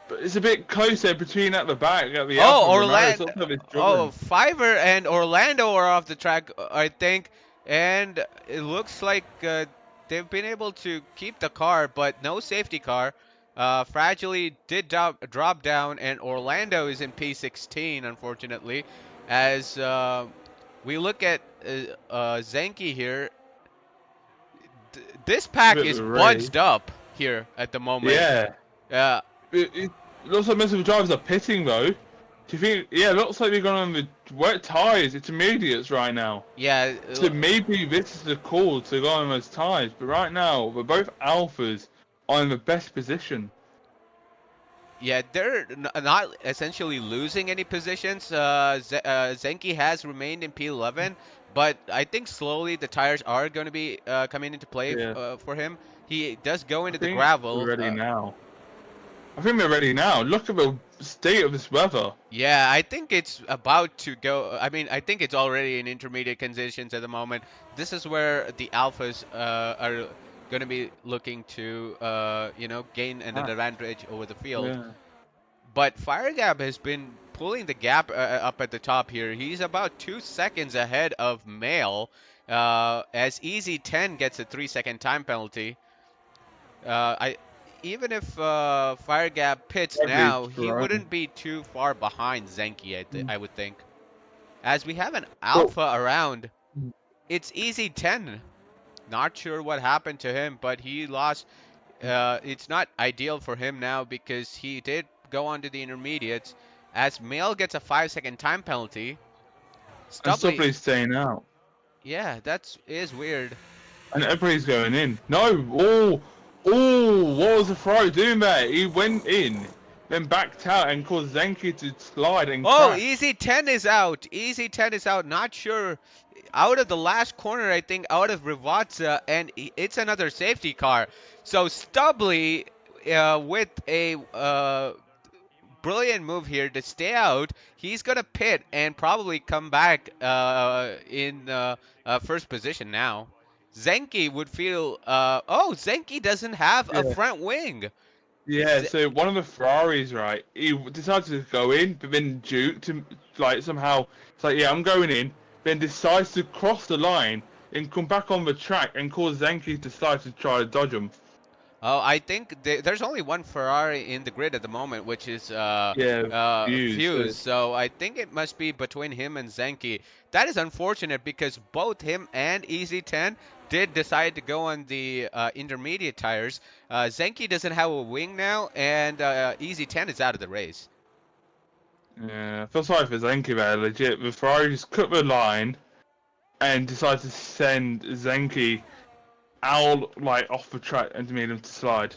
But it's a bit closer between at the back at the Alfa Oh, Romeo. Orlando. Looks like it's Oh, struggling. Fiverr and Orlando are off the track, I think. And it looks like they've been able to keep the car, but no safety car. Fragilely did drop down, and Orlando is in P16, unfortunately. As we look at Zenki here, this A pack bit of is a race. bunched up here at the moment. Yeah. Uh, It looks like most of the drivers are pitting though. Do you think? Yeah, it looks like they're going on the wet tyres, intermediates right now. yeah, So maybe this is the call to go on those tyres. But right now, we're both alphas are in the best position. Yeah, they're not essentially losing any positions. Zenki has remained in P11, but I think slowly the tires are going to be coming into play Yeah, for him. He does go I into the think we're gravel. ready now. I think we're ready now. Look at the state of this weather. Yeah, I think it's about to go. I mean, I think it's already in intermediate conditions at the moment. This is where the alphas are going to be looking to, gain an Ah, advantage over the field. yeah. But Fire Gap has been pulling the gap up at the top here. He's about 2 seconds ahead of Mail, as Easy 10 gets a 3-second time penalty. I even if Fire Gap pits Bradley's now, he thrown. wouldn't be too far behind Zenki, I would think. As we have an Well, Alpha around, it's Easy 10. Not sure what happened to him, but he lost. It's not ideal for him now because he did go on to the intermediates. As Mail gets a 5-second time penalty, and Stubbly, Stopley's staying out. yeah, that is weird. And everybody's going in. No! What was the Ferrari doing there? He went in, then backed out and caused Zenki to slide and Oh, crash. Easy 10 is out. Easy 10 is out. Not sure. Out of the last corner, I think, out of Rivazza, and it's another safety car. So Stubbly, with a brilliant move here to stay out. He's gonna pit and probably come back in first position now. Zenki would feel. Oh, Zenki doesn't have a Yeah. front wing. Yeah, Z- so one of the Ferraris, right, he decided to go in, but then Duke to like somehow it's like, yeah, I'm going in, then decides to cross the line and come back on the track and cause Zenki to decide to try to dodge him. Oh, I think there's only one Ferrari in the grid at the moment, which is Yeah, views. Fuse. So I think it must be between him and Zenki. That is unfortunate because both him and Easy 10 did decide to go on the intermediate tires. Zenki doesn't have a wing now, and Easy 10 is out of the race. Yeah, I feel sorry for Zenki there, legit. The Ferrari just cut the line and decided to send Zenki out like off the track and made him to slide.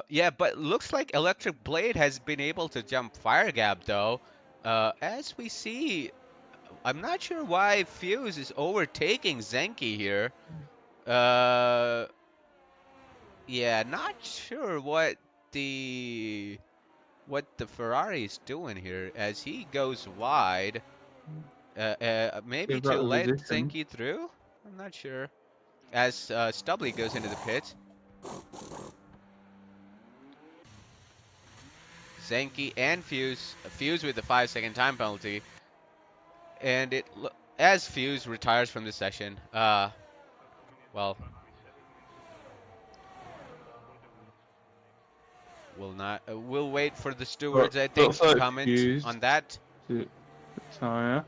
Yeah, but looks like Electric Blade has been able to jump Fire Gap though. As we see, I'm not sure why Fuse is overtaking Zenki here. Uh, yeah, not sure what the Ferrari is doing here as he goes wide. Maybe Give to that the let position. Zenki through. I'm not sure. As Stubbly goes into the pit, Zenki and Fuse with the 5-second time penalty, and as Fuse retires from the session. Well, we'll not. We'll wait for the But stewards, I think, looks to like comment fused on that. to tire.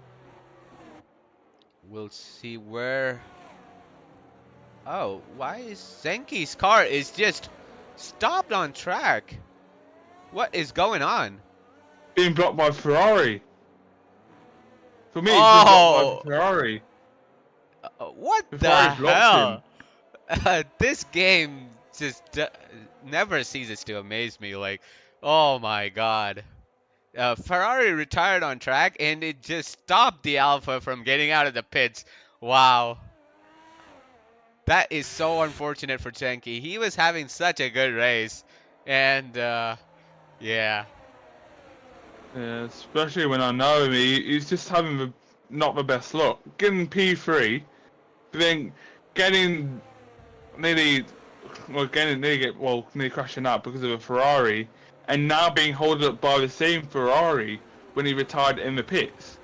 We'll see where. Oh, why is Zenki's car is just stopped on track? What is going on? Being blocked by Ferrari. For me, it's been blocked by Oh, Ferrari. what The Ferrari the blocked him. hell? This game just never ceases to amaze me. Like, oh my God. Ferrari retired on track and it just stopped the Alpha from getting out of the pits. Wow. That is so unfortunate for Chenki. He was having such a good race. And, yeah. Yeah, especially when I know him, he's just having not the best luck. Getting P3, but then getting nearly, nearly crashing out because of a Ferrari, and now being held up by the same Ferrari when he retired in the pits.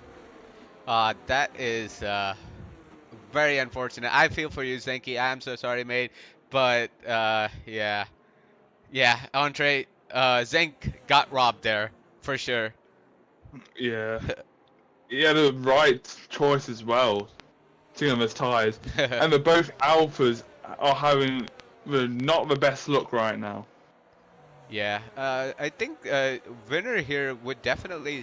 That is, very unfortunate. I feel for you, Zenki. I'm so sorry, mate. But, yeah. Yeah, Andre, Zenk got robbed there, for sure. Yeah, he had the right choice as well, seeing them as tyres, and they're both Alphas are having not the best luck right now. Yeah, I think winner here would definitely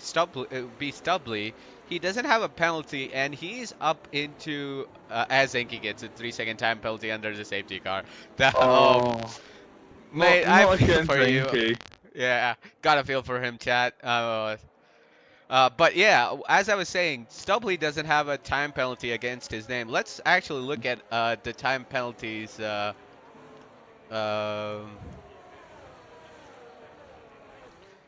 be Stubbly. He doesn't have a penalty, and he's up into as Enki gets a 3 second time penalty under the safety car. Oh, Mate, I not feel against for you. Enki. Yeah, gotta feel for him, chat. But yeah, as I was saying, Stubbly doesn't have a time penalty against his name. Let's actually look at the time penalties. Um,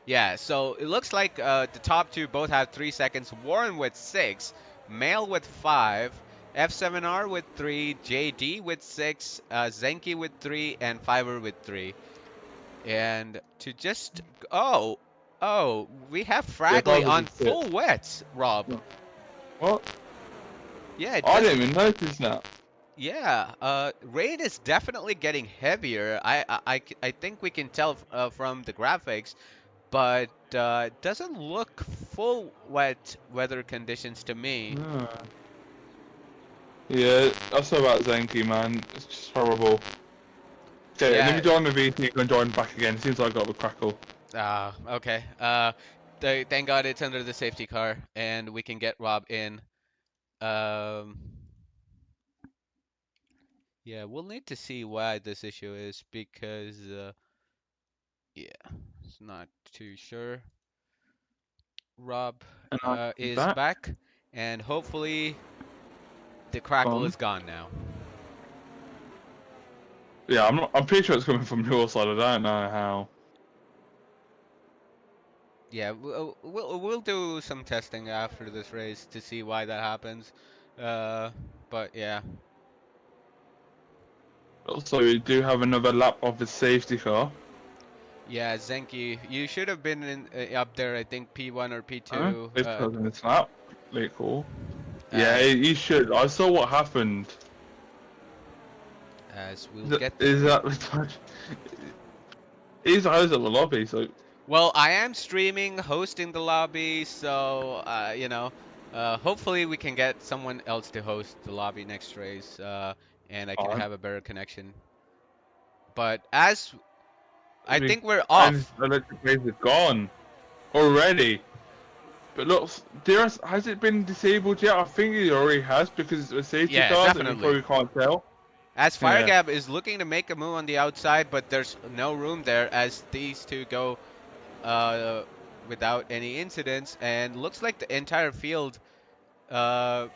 Yeah, so it looks like the top two both have 3 seconds. Warren with six, Mail with five, F7R with three, JD with six, Zenki with three, and Fiverr with three. And to just oh, we have Yeah, Fragley Fiverr's on a bit. full wets, Rob. What? Yeah, it I does. didn't even notice that. Yeah, rain is definitely getting heavier. I think we can tell from the graphics. But doesn't look full wet weather conditions to me. Ah. Yeah, that's about Zenki, man. It's just horrible. Okay, let me Yeah. join the VT and join back again. Seems like I got the crackle. Okay. Thank God it's under the safety car and we can get Rob in. Um, yeah, we'll need to see why this issue is because yeah, it's not too sure. Rob And I'm is back. back and hopefully the crackle Fun. is gone now. Yeah, I'm pretty sure it's coming from your side. I don't know how. Yeah, we'll do some testing after this race to see why that happens. Uh, but yeah, Also, we do have another lap of the safety car. yeah, Zenki, you should have been up there. I think P1 or Huh? P2. Safety car's in this lap. Very cool. Yeah, As you should. I saw what happened. as we'll Is get is there. that he's at the lobby, so Well, I am streaming, hosting the lobby, so hopefully we can get someone else to host the lobby next race, and I can alright. have a better connection. But as I We think we're and off. electric race is gone already. But look, has it been disabled yet? I think it already has because it's a safety Yeah, car that we definitely. probably can't tell. As Yeah. Firegab is looking to make a move on the outside, but there's no room there as these two go uh, without any incidents, and looks like the entire field uh,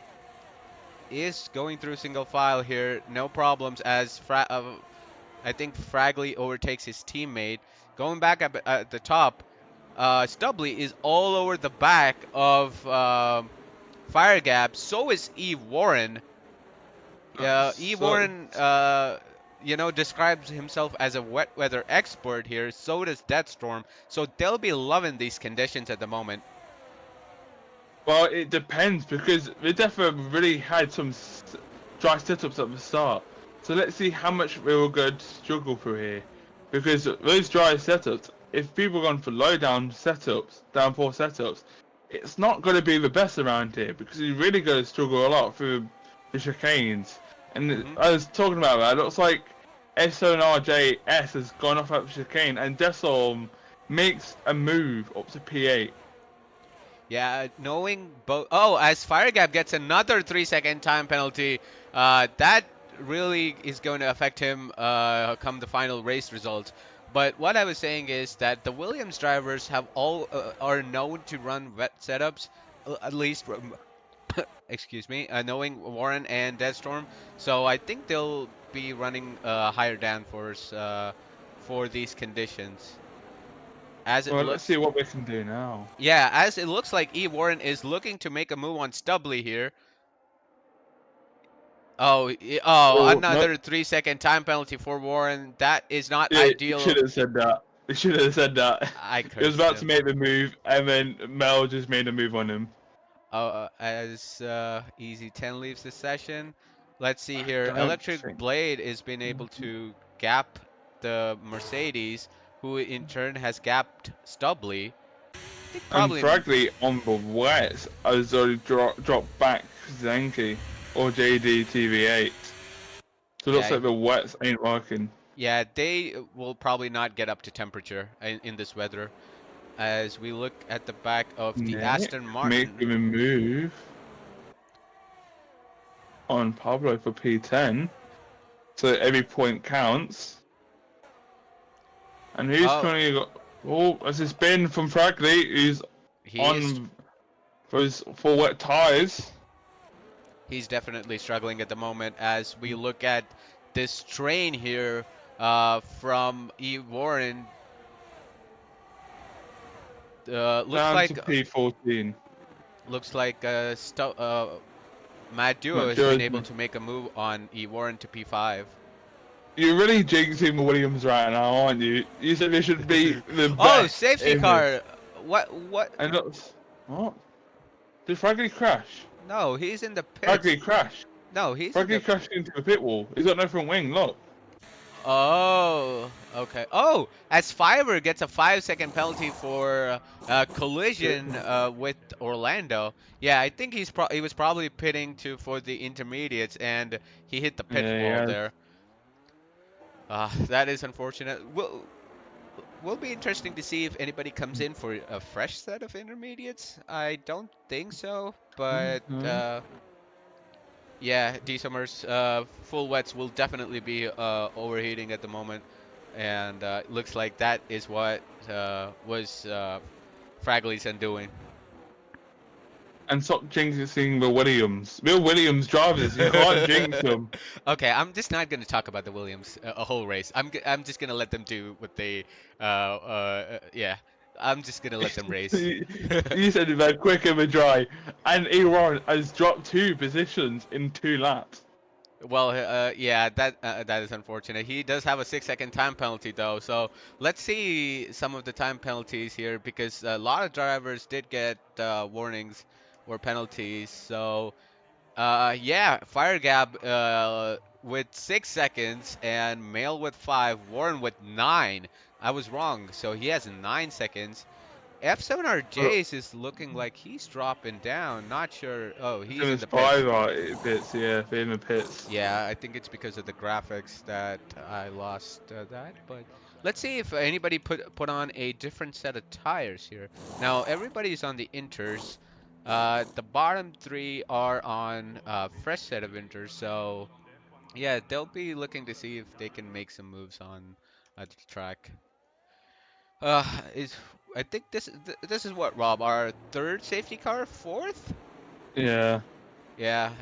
is going through single file here. No problems as I think Fragley overtakes his teammate. Going back up at the top, Stubbly is all over the back of Firegab. So is Eve Warren. E. So Warren, describes himself as a wet weather expert here. So does Deathstorm. So they'll be loving these conditions at the moment. well, it depends because they definitely really had some dry setups at the start. So let's see how much we will go to struggle through here. Because those dry setups, if people are going for low down setups, downforce setups, it's not going to be the best around here because you're really going to struggle a lot through the chicanes. And Hmm. I was talking about that. It looks like S7RJS has gone off up chicane, and Desolm makes a move up to P8. Yeah, knowing both. Oh, as Fire Gap gets another 3-second time penalty, that really is going to affect him come the final race result. But what I was saying is that the Williams drivers have all are known to run wet setups, at least excuse me, knowing Warren and Deathstorm. So I think they'll be running higher downforce for these conditions. As it Well, let's see looks, what we can do now. yeah, as it looks like E. Warren is looking to make a move on Stubbly here. Oh, oh, Oh no! another 3-second time penalty for Warren. That is not Yeah, you should ideal. have said that. You should have said that. I He was cursed about to him. make the move, and then Mel just made a move on him. As Easy 10 leaves the session, let's see here. Don't Electric think. Blade is being able to gap the Mercedes, who in turn has gapped Stubbly. I think And probably. frankly, on the wet, I was already dropped back Zenki or JD TV8. So it looks Yeah, like the wets ain't working. yeah, they will probably not get up to temperature in this weather. As we look at the back of the Nick Aston Martin. making a move on Pablo for P10. So every point counts. And who's Oh, currently got. Oh, as it's been from Fragley, who's he is. on for his full wet tyres. He's definitely struggling at the moment as we look at this train here from E. Warren. Down to P14. Looks like Mad Duo Not has sure. been able to make a move on E. Warren to P5. You're really jinxing Williams right now, aren't you? You said they should be the Oh, best safety in this. car. What? And that's. What? Did Fragley crash? No, he's in the pits. Fragley crashed. No, he's in Fragley the. crashed into the pit wall. He's got no front wing, look. Oh, okay. Oh, as Fiverr gets a 5-second penalty for collision with Orlando. Yeah, I think he was probably pitting to for the intermediates and he hit the pit Yeah, he wall has. there. That is unfortunate. Will be interesting to see if anybody comes in for a fresh set of intermediates. I don't think so, but Mhm. yeah, D-Summers, full wets will definitely be overheating at the moment, and looks like that is what was Fragley's undoing. And stop jinxing the Williams. We're Williams drivers. You can't jinx them. Okay, I'm just not going to talk about the Williams a whole race. I'm just going to let them do what they yeah. I'm just going to let them race. You said it about quick and dry. And Iran has dropped 2 positions in 2 laps. Well, yeah, that is unfortunate. He does have a 6-second time penalty though, so let's see some of the time penalties here because a lot of drivers did get warnings or penalties. So, yeah, Fire Gap with 6 seconds and Mail with 5, Warren with 9. I was wrong, so he has 9 seconds. But F7RJs is looking like he's dropping down. Not sure. Oh, it's he's in in his the pits. 5 pits, yeah, they're in the pits. Yeah, I think it's because of the graphics that I lost that. But let's see if anybody put on a different set of tires here. Now everybody's on the inters. The bottom three are on fresh set of inters. So yeah, they'll be looking to see if they can make some moves on the track. Is I think this is what, Rob, our third safety car, fourth? Yeah. Yeah,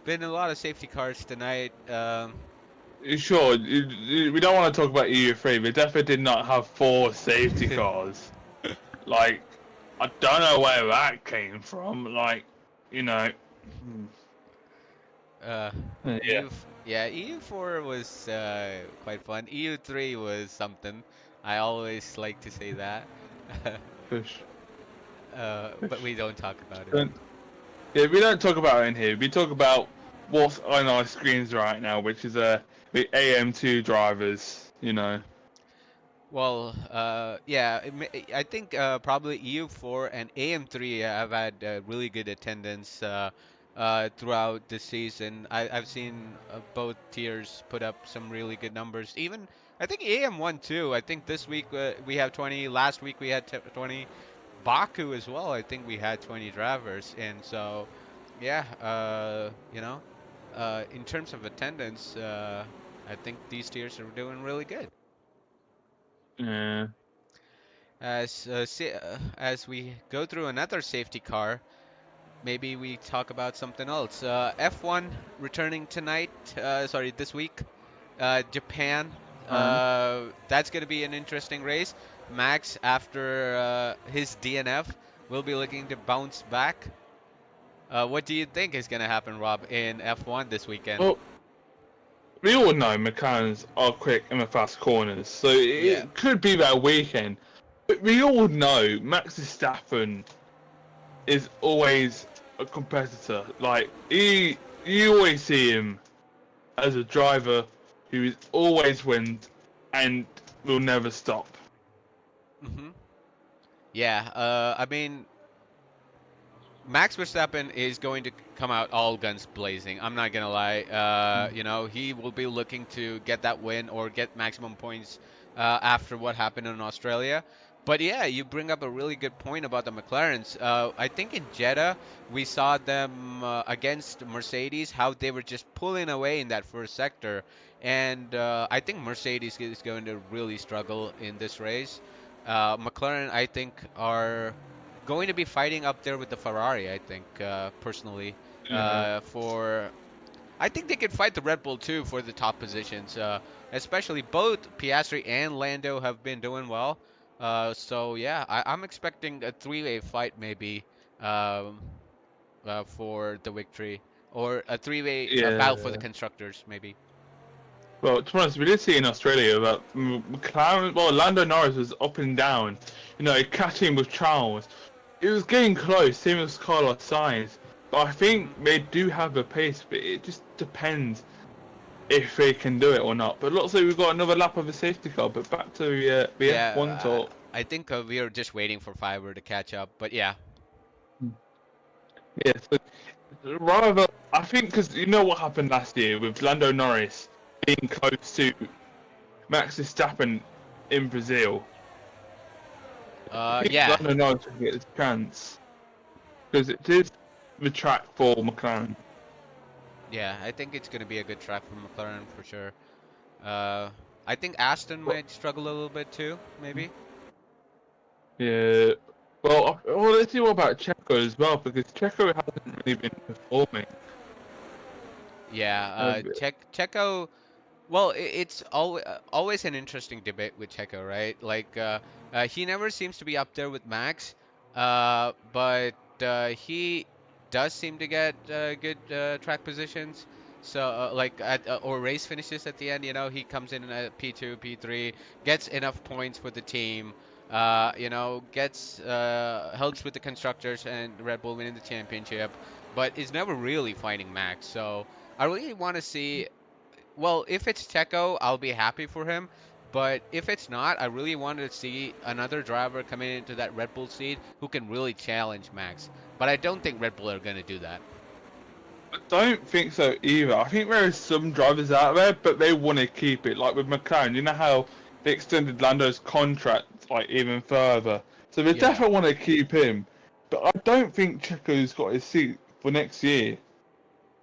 been a lot of safety cars tonight. Sure, we don't want to talk about EU3. They definitely did not have 4 safety cars. Like, I don't know where that came from. Like, you know. hmm, Uh, Yeah. yeah, EU4 was quite fun. EU3 was something. I always like to say that. Push. But Push. we don't talk about it. Don't, yeah, we don't talk about it in here. We talk about what's on our screens right now, which is the AM2 drivers. You know. Well, yeah, I think probably EU4 and AM3 have had really good attendance. throughout the season. I've seen both tiers put up some really good numbers. Even I think AM1 too. I think this week we have 20. Last week we had 20. Baku as well. I think we had 20 drivers, and so yeah, in terms of attendance, I think these tiers are doing really good. Yeah. As we go through another safety car, maybe we talk about something else. F1 returning tonight, sorry, this week. Japan. Man. That's going to be an interesting race. Max, after his DNF, will be looking to bounce back. What do you think is going to happen, Rob, in F1 this weekend? Well, we all know McLarens are quick in the fast corners, so Yeah. it could be that weekend. But we all know Max Verstappen is always a competitor. Like you always see him as a driver who is always wins and will never stop. hmm Yeah. I mean, Max Verstappen is going to come out all guns blazing. I'm not gonna lie. He will be looking to get that win or get maximum points after what happened in Australia. But yeah, you bring up a really good point about the McLarens. I think in Jeddah we saw them against Mercedes, how they were just pulling away in that first sector, and I think Mercedes is going to really struggle in this race. McLaren, I think, are going to be fighting up there with the Ferrari, I think, personally. Yeah. For I think they could fight the Red Bull too for the top positions. Especially both Piastri and Lando have been doing well. So yeah, I'm expecting a three-way fight maybe um, for the victory, or a three-way battle for the Yeah. constructors maybe. Well, to be honest, we did see in Australia that McLaren, well, Lando Norris was up and down, catching with Charles. It was getting close, same as Carlos Sainz. But I think hmm they do have the pace, but it just depends if they can do it or not. But looks like we've got another lap of the safety car. But back to the F1 Yeah, talk. I think we are just waiting for Fiverr to catch up. But yeah, Yeah, so rather, I think because you know what happened last year with Lando Norris being close to Max Verstappen in Brazil. I think yeah. Lando Norris will get his chance because it is the track for McLaren. Yeah, I think it's going to be a good track for McLaren for sure. Uh, I think Aston But might struggle a little bit too, maybe. yeah, well, let's see what about Checo as well because Checo hasn't really been performing. Yeah, Uh, Checo. Well, it's always an interesting debate with Checo, right? Like, he never seems to be up there with Max, but he does seem to get good track positions. So, like, or race finishes at the end, he comes in at P2, P3, gets enough points for the team, gets helps with the constructors and Red Bull winning the championship, but is never really fighting Max. So, I really want to see. Well, if it's Checo, I'll be happy for him. But if it's not, I really wanted to see another driver coming into that Red Bull seat who can really challenge Max. But I don't think Red Bull are going to do that. I don't think so either. I think there are some drivers out there, but they want to keep it. Like with McLaren, you know how they extended Lando's contract like even further, so they Yeah, definitely want to keep him. But I don't think Checo's got his seat for next year.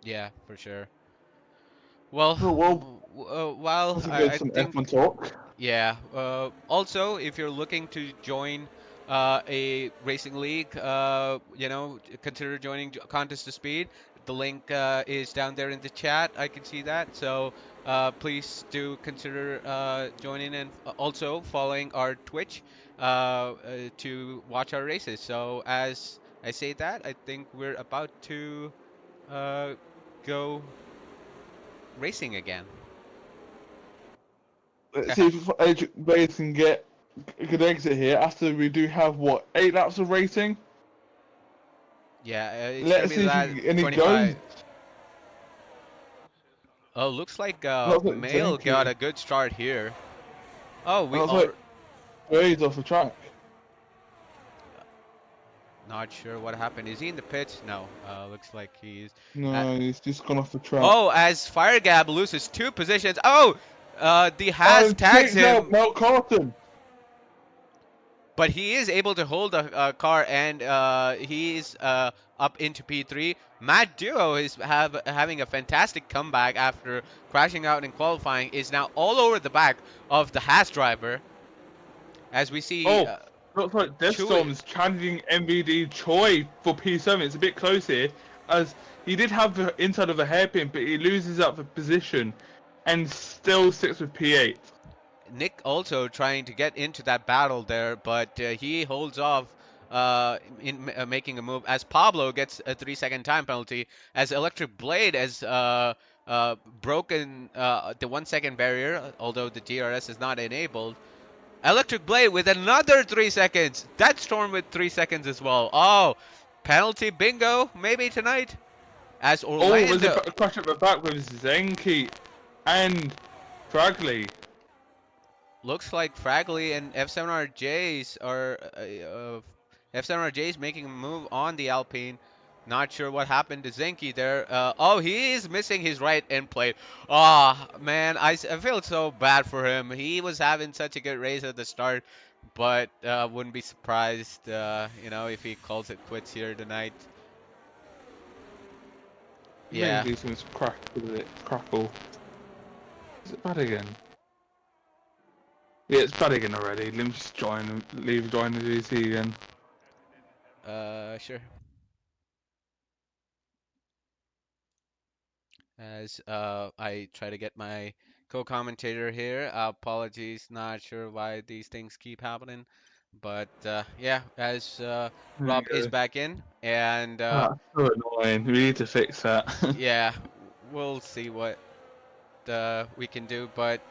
yeah, for sure. Well, Oh well, while let's get I some think F1 talk. yeah. Also, if you're looking to join a racing league, consider joining Contest to Speed. The link is down there in the chat. I can see that. So please do consider joining and also following our Twitch to watch our races. So as I say that, I think we're about to uh, go racing again. Let's see if Bays can get a good exit here after we do have what 8 laps of racing. Yeah, it's gonna Let's be see if he that can get any goes. 25. Oh, looks like Not like Mail got Zenki. a good start here. Oh, we Not like are Bays off the track. Not sure what happened. Is he in the pits? No. Looks like he's. Uh, No, he's just gone off the track. oh, as Fire Gab loses two positions. Oh, the Has Oh, tags takes out him, Mel Carlton. but he is able to hold the car, and he's up into P3. Matt Duo is having a fantastic comeback after crashing out in qualifying. Is now all over the back of the Haas driver, as we see Oh, looks like Chewy. Deathstorm is challenging MVD Choi for P7. It's a bit close here, as he did have the inside of a hairpin, but he loses out the position and still sticks with P8. Nick also trying to get into that battle there, but he holds off in making a move as Pablo gets a 3 second time penalty, as Electric Blade has broken the 1 second barrier, although the DRS is not enabled. Electric Blade with another 3 seconds. That Storm with 3 seconds as well. Oh, penalty bingo maybe tonight, as Oh, there's a Orlando. crash at the back with Zenki and Fragley. Looks like Fragley and F7RJs are F7RJs making a move on the Alpine. Not sure what happened to Zenki there. Oh, he is missing his right end plate. Ah, man, I feel so bad for him. He was having such a good race at the start, but wouldn't be surprised, if he calls it quits here tonight. Maybe Yeah. these things crack with it. Crackle. Is it bad again? Yeah, it's bad again already. Let me just join the GC again. Sure. As I try to get my co-commentator here. Apologies, not sure why these things keep happening, but yeah, as There you Rob is go. back in, and Ah, so annoying. We need to fix that. yeah, we'll see what we can do. But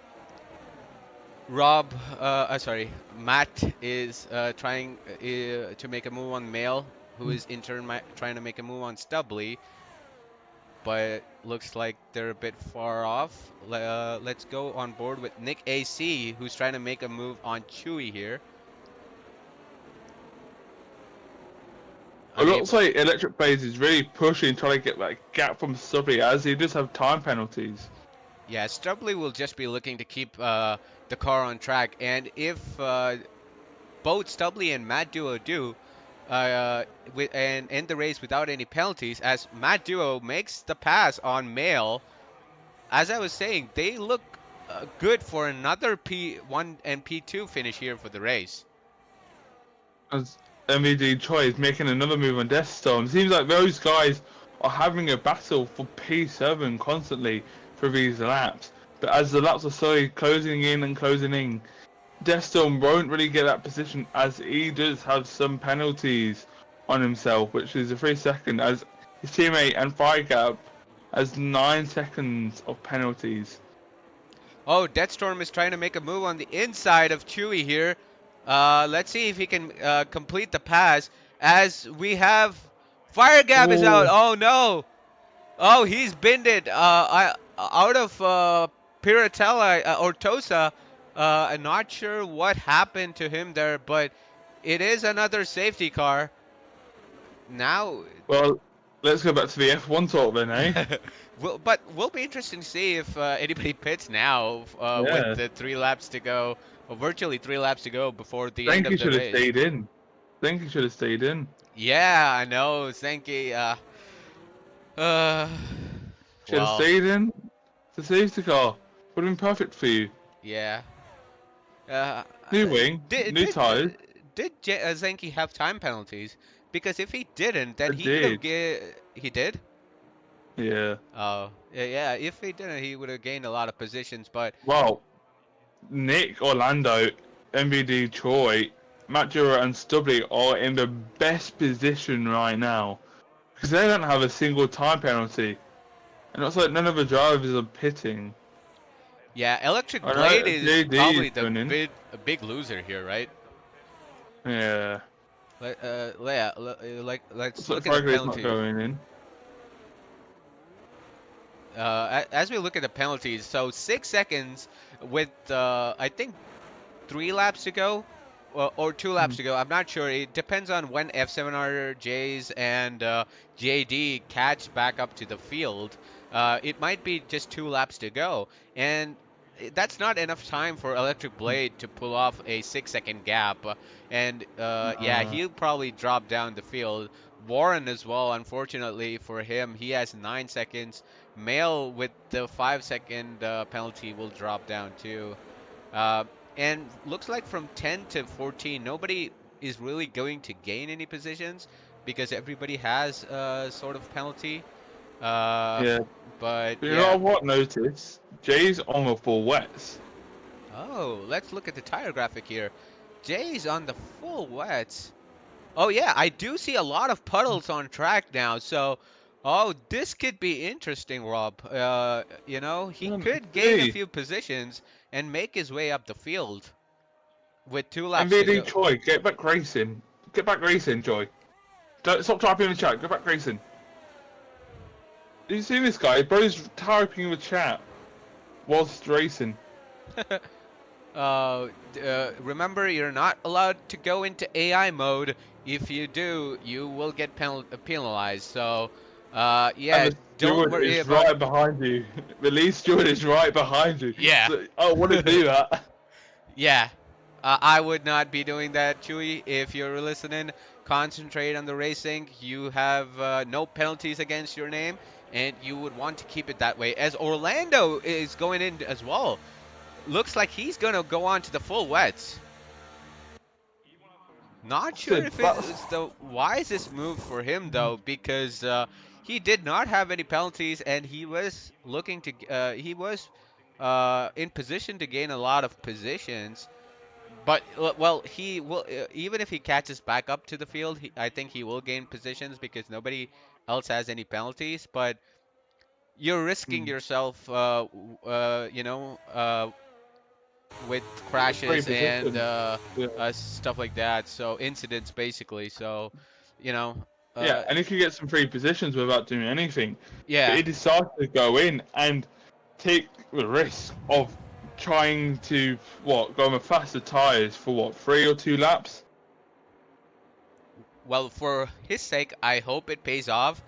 sorry, Matt is trying to make a move on Mail, who is in turn trying to make a move on Stubbly, but looks like they're a bit far off. Let's go on board with Nick AC, who's trying to make a move on Chewy here. It looks Unable. like Electric Blaze is really pushing, trying to get that gap from Subby, as he does have time penalties. Yeah, Stubbly will just be looking to keep the car on track, and if both Stubbly and Mad Duo do, and end the race without any penalties, as Mad Duo makes the pass on Mail. As I was saying, they look good for another P1 and P2 finish here for the race. As MVD Choi is making another move on Deathstorm. Seems like those guys are having a battle for P7 constantly for these laps. But as the laps are slowly closing in, Deathstorm won't really get that position, as he does have some penalties on himself, which is a 3 second, as his teammate and Fire has 9 seconds of penalties. Oh, Deathstorm is trying to make a move on the inside of Chewy here. Let's see if he can complete the pass. As we have Fire Gap is out. Oh, Oh no! Oh, he's bended out of Piratella or Tosa. I'm not sure what happened to him there, but it is another safety car. Now, well, let's go back to the F1 talk then, eh? but will be interesting to see if anybody pits now with Yeah. the 3 laps to go, or virtually 3 laps to go before the end Think he of the should have race. stayed in. Think he should have stayed in. Yeah, I know, Zenki. Uh, Should have well, stayed in. The safety car would have been perfect for you. yeah. Uh, New wing, did new did tyres. Zenki have time penalties? Because if he didn't, then I he could have did. he did. Yeah. Oh, yeah. If he didn't, he would have gained a lot of positions. But Well, Nick, Orlando, MVD, Troy, Matt Dura, and Stubbly are in the best position right now because they don't have a single time penalty, and it's like none of the drivers are pitting. yeah, Electric I Blade know is JD is probably the winning. big loser here, right? Yeah. Yeah, let's Looks like look at the Fragley's not penalties. going in. As we look at the penalties, so 6 seconds with I think 3 laps to go. or 2 laps to go. I'm not sure. It depends on when F7RJs and JD catch back up to the field. It might be just 2 laps to go, and that's not enough time for Electric Blade to pull off a 6 second gap. And yeah, Uh, he'll probably drop down the field. Warren as well. Unfortunately for him, he has 9 seconds. Mail with the 5 second penalty will drop down too. Uh, and looks like from 10 to 14, nobody is really going to gain any positions because everybody has sort of penalty. Uh, yeah. but But you yeah. know what? Notice Jay's on the full wets. Oh, let's look at the tire graphic here. Jay's on the full wets. Oh yeah, I do see a lot of puddles on track now. So, oh, this could be interesting, Rob. He could gain a See, few positions and make his way up the field with 2 laps to MVD go. Choi, get back racing. Get back racing, Joy. Don't stop typing in the chat. Get back racing. You see this guy? Bro's typing in the chat whilst racing. Remember, you're not allowed to go into AI mode. If you do, you will get penalized. So, And yeah, the don't steward worry is about. right behind you. The lead steward is right behind you. Yeah. So I want to do that. Yeah. I would not be doing that, Chewy. If you're listening, concentrate on the racing. You have no penalties against your name, and you would want to keep it that way. As Orlando is going in as well. Looks like he's going to go on to the full wets. Not sure if it That's is the wisest move for him though, because he did not have any penalties, and he was looking to he was in position to gain a lot of positions. But well, he will even if he catches back up to the field, I think he will gain positions because nobody else has any penalties. But you're risking yourself, with three crashes and positions. Yeah. stuff like that. So incidents basically. So, you know, Yeah, uh, and he could get some free positions without doing anything. But yeah. he decided to go in and take the risk of trying to go on the faster tyres for 3 or 2 laps. Well, for his sake, I hope it pays off.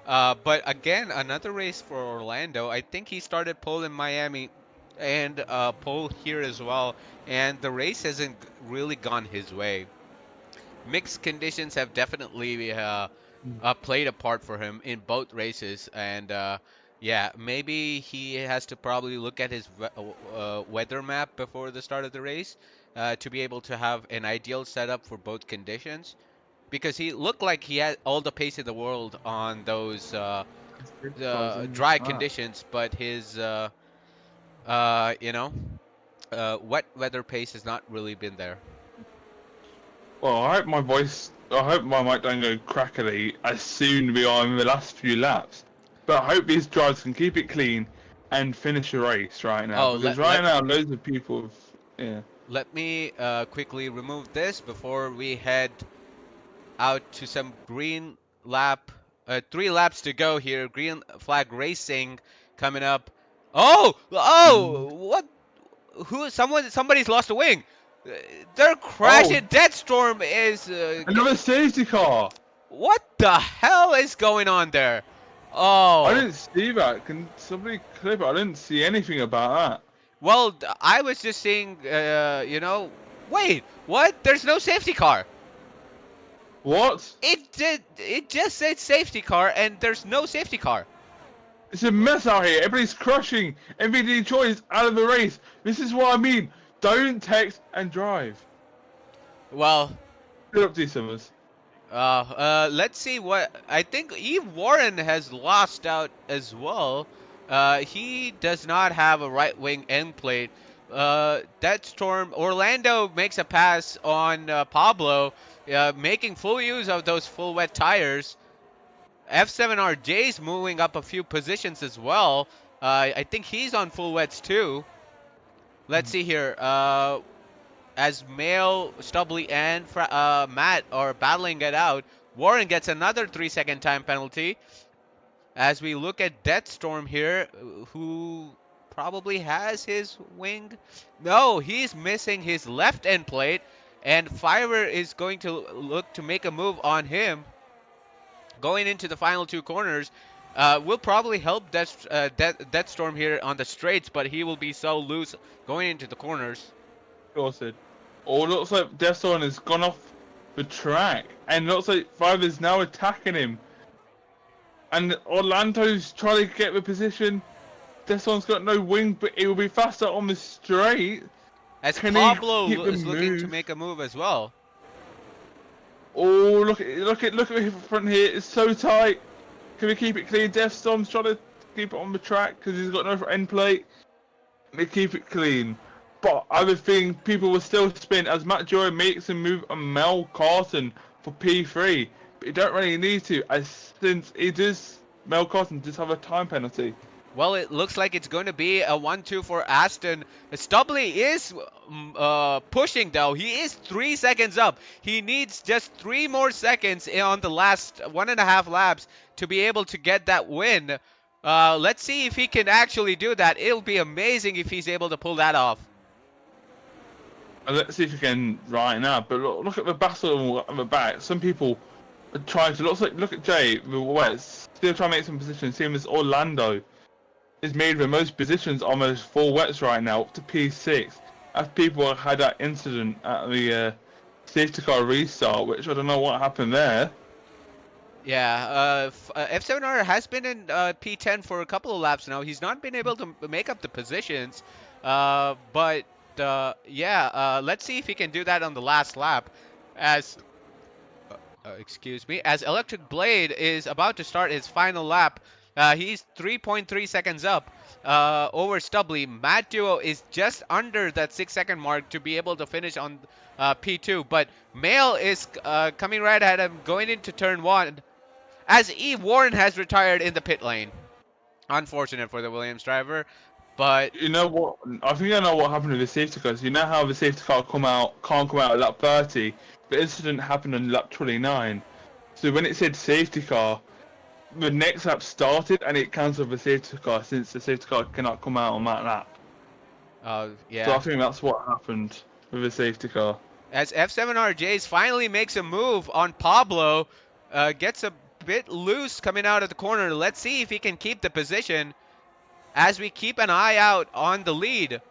But again, another race for Orlando. I think he started pole in Miami and pole here as well, and the race hasn't really gone his way. Mixed conditions have definitely played a part for him in both races, and yeah, maybe he has to probably look at his weather map before the start of the race to be able to have an ideal setup for both conditions. Because he looked like he had all the pace in the world on those dry conditions, but his you know wet weather pace has not really been there. Well, I hope my mic don't go crackly as soon we are in the last few laps. But I hope these drivers can keep it clean and finish the race right now. Oh, Because let right let now, loads of people yeah. let me quickly remove this before we head out to some green lap. 3 laps to go here. Green flag racing coming up. Oh, Mm. what? Who? Somebody's lost a wing. Uh, They're Oh, crashing. Deathstorm is. another safety car! What the hell is going on there? I Oh, didn't see that. Can somebody clip it? I didn't see anything about well, I was just seeing. Wait, what? There's no safety car. that. What? It did. It just said safety car, and there's no safety car. It's a mess out here. Everybody's crushing. MVD Choi is out of the race. This is what I mean. Don't text and drive. Well, Good up to you, Summers. let's see what I think. Eve Warren has lost out as well. He does not have a right wing end plate. That storm. Orlando makes a pass on Pablo, making full use of those full wet tires. F7RJ's moving up a few positions as well. I think he's on full wets too. Let's see here. As Mail, Stubbly, and Matt are battling it out, Warren gets another 3 second time penalty. As we look at Deathstorm here, who probably has his wing. No, he's missing his left end plate. and Fiverr is going to look to make a move on him going into the final two corners. Will probably help Deathstorm here on the straights, but he will be so loose going into the corners. Exhausted. Or looks like Deathstorm has gone off the track, and looks like Five is now attacking him. And Orlando's trying to get the position. Deathstorm's got no wing, but he will be faster on the straight. As Can he Pablo keep the is looking to move? make a move as well. Oh, look at the front here. It's so tight. Can we keep it clean? Deathstorm's trying to keep it on the track because he's got no end plate. They keep it clean. But I would think people will still spin as Matt Joy makes a move on Mel Carson for P3. But you don't really need to, as since Mel Carson does have a time penalty. Well, it looks like it's going to be a 1-2 for Aston. Stubley is pushing, though. He is 3 seconds up. He needs just 3 more seconds on the last 1.5 laps to be able to get that win. Let's see if he can actually do that. It'll be amazing if he's able to pull that off. And let's see if we can right now. But look at the battle at the back. Some people are trying to look at Jay, the wets, still trying to make some positions. Same as Orlando is made the most positions on those 4 wets right now, up to P6. As people had that incident at the safety car restart, which I don't know what happened there. Yeah, F7R has been in P10 for a couple of laps now. He's not been able to make up the positions, but yeah, let's see if he can do that on the last lap. As excuse me, as Electric Blade is about to start his final lap. He's 3.3 seconds up over Stubley. Matt Duo is just under that 6-second mark to be able to finish on P2, but Mail is coming right at him going into turn 1 as E. Warren has retired in the pit lane. Unfortunate for the Williams driver, but You know what? I think I know what happened with the safety cars. You know how the safety car can't come out at lap 30. The incident happened on lap 29. So when it said safety car, the next lap started and it cancelled the safety car since the safety car cannot come out on that lap. So yeah. I think that's what happened with the safety car. As F7RJs finally makes a move on Pablo, gets a bit loose coming out of the corner. Let's see if he can keep the position as we keep an eye out on the lead. It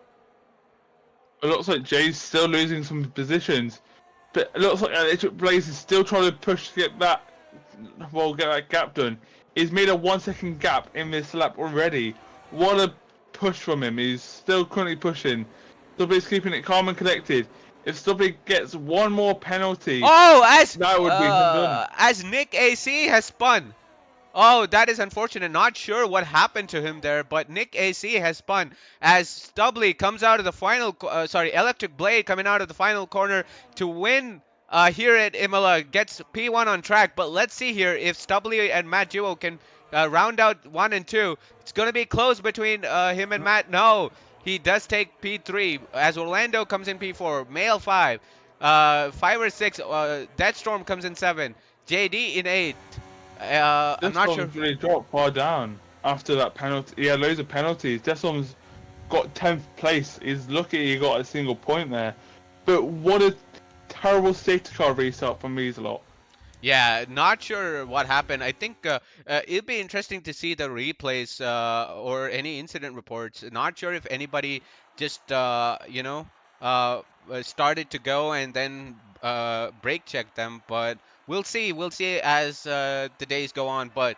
looks like Jay's still losing some positions, but it looks like Electric Blaze is still trying to push to get that gap done. He's made a 1 second gap in this lap already. What a push from him. He's still currently pushing. Stubbly's keeping it calm and collected. If Stubbly gets one more penalty, Oh, that would be done. as Nick AC has spun. Oh, that is unfortunate. Not sure what happened to him there, but Nick AC has spun as Stubley comes out of the final. Electric Blade coming out of the final corner to win here at Imola. Gets P1 on track, but let's see here if Stubley and Matt Duo can round out 1 and 2. It's going to be close between him and Matt. No, he does take P3 as Orlando comes in P4. Mail 5. 5 or 6. Deathstorm comes in 7. JD in 8. I'm This not sure. one's really dropped far down after that penalty. He had loads of penalties. This one's got 10th place. He's lucky he got a single point there. But what a terrible safety car restart from these lot. Yeah, not sure what happened. I think it'd be interesting to see the replays or any incident reports. Not sure if anybody just started to go and then brake check them, but we'll see. We'll see as the days go on. But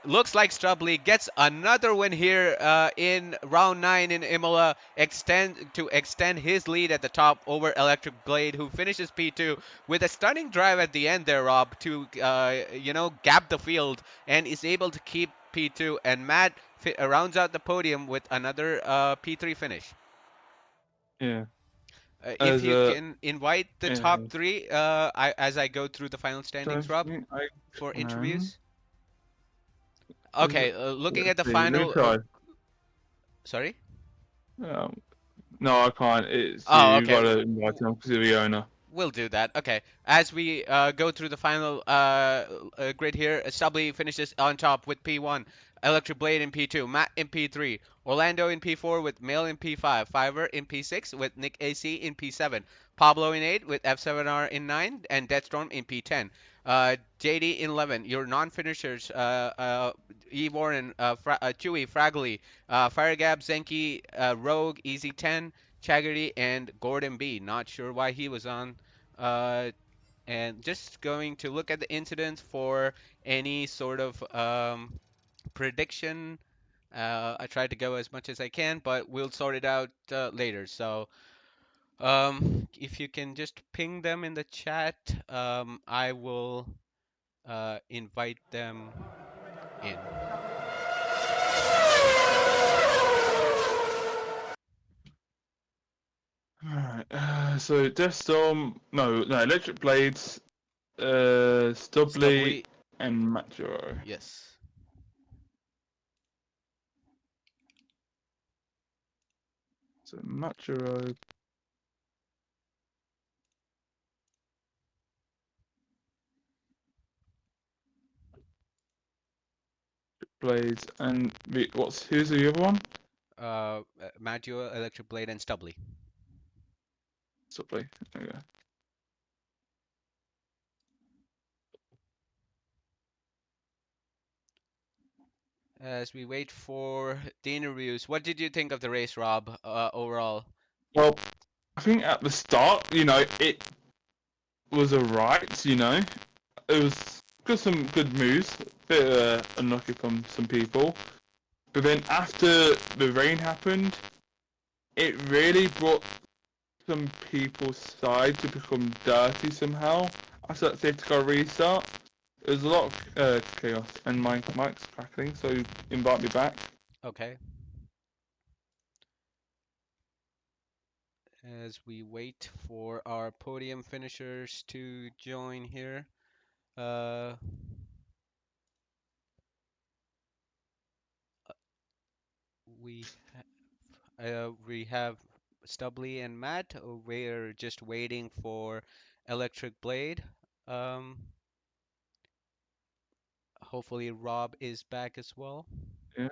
looks like Stubley gets another win here in round 9 in Imola, extend his lead at the top over Electric Blade, who finishes P2 with a stunning drive at the end there, Rob, to gap the field and is able to keep P2. And Matt rounds out the podium with another P3 finish. Yeah. If As you can invite the yeah. top 3 as I go through the final standings, Rob, for interviews. Okay, looking at the final. Sorry? No, I can't. It's Oh, you okay. gotta invite him because you're the owner. We'll do that. Okay. As we go through the final grid here, Stubley finishes on top with P1. Electric Blade in P2, Matt in P3, Orlando in P4 with Mail in P5, Fiverr in P6 with Nick AC in P7, Pablo in 8 with F7R in 9, and Deathstorm in P10. JD in 11, your non-finishers, Evor and Chewy, Fraggly, Firegab, Zenki, Rogue, Easy 10, Chaggerty, and Gordon B. Not sure why he was on. Uh, and just going to look at the incidents for any sort of prediction. I tried to go as much as I can, but we'll sort it out later. So, if you can just ping them in the chat, I will invite them in. Alright, so Deathstorm, no, Electric Blades, Stubbly, Stubbly, and Maturo. yes. So Maturo, Blades, and who's the other one? Maggio, Electric Blade, and Stubbly. Stubbly. Okay. As we wait for the interviews, what did you think of the race, Rob, overall? Well, I think at the start, it was alright. It was got some good moves, bit unlucky from some people. But then after the rain happened, it really brought some people's side to become dirty somehow. After that safety car restart, there was a lot of chaos, and my mic's crackling, so invite me back. Okay. As we wait for our podium finishers to join here. Uh, we we have Stubbly and Matt. We're just waiting for Electric Blade. Um, Hopefully Rob is back as well. Yeah,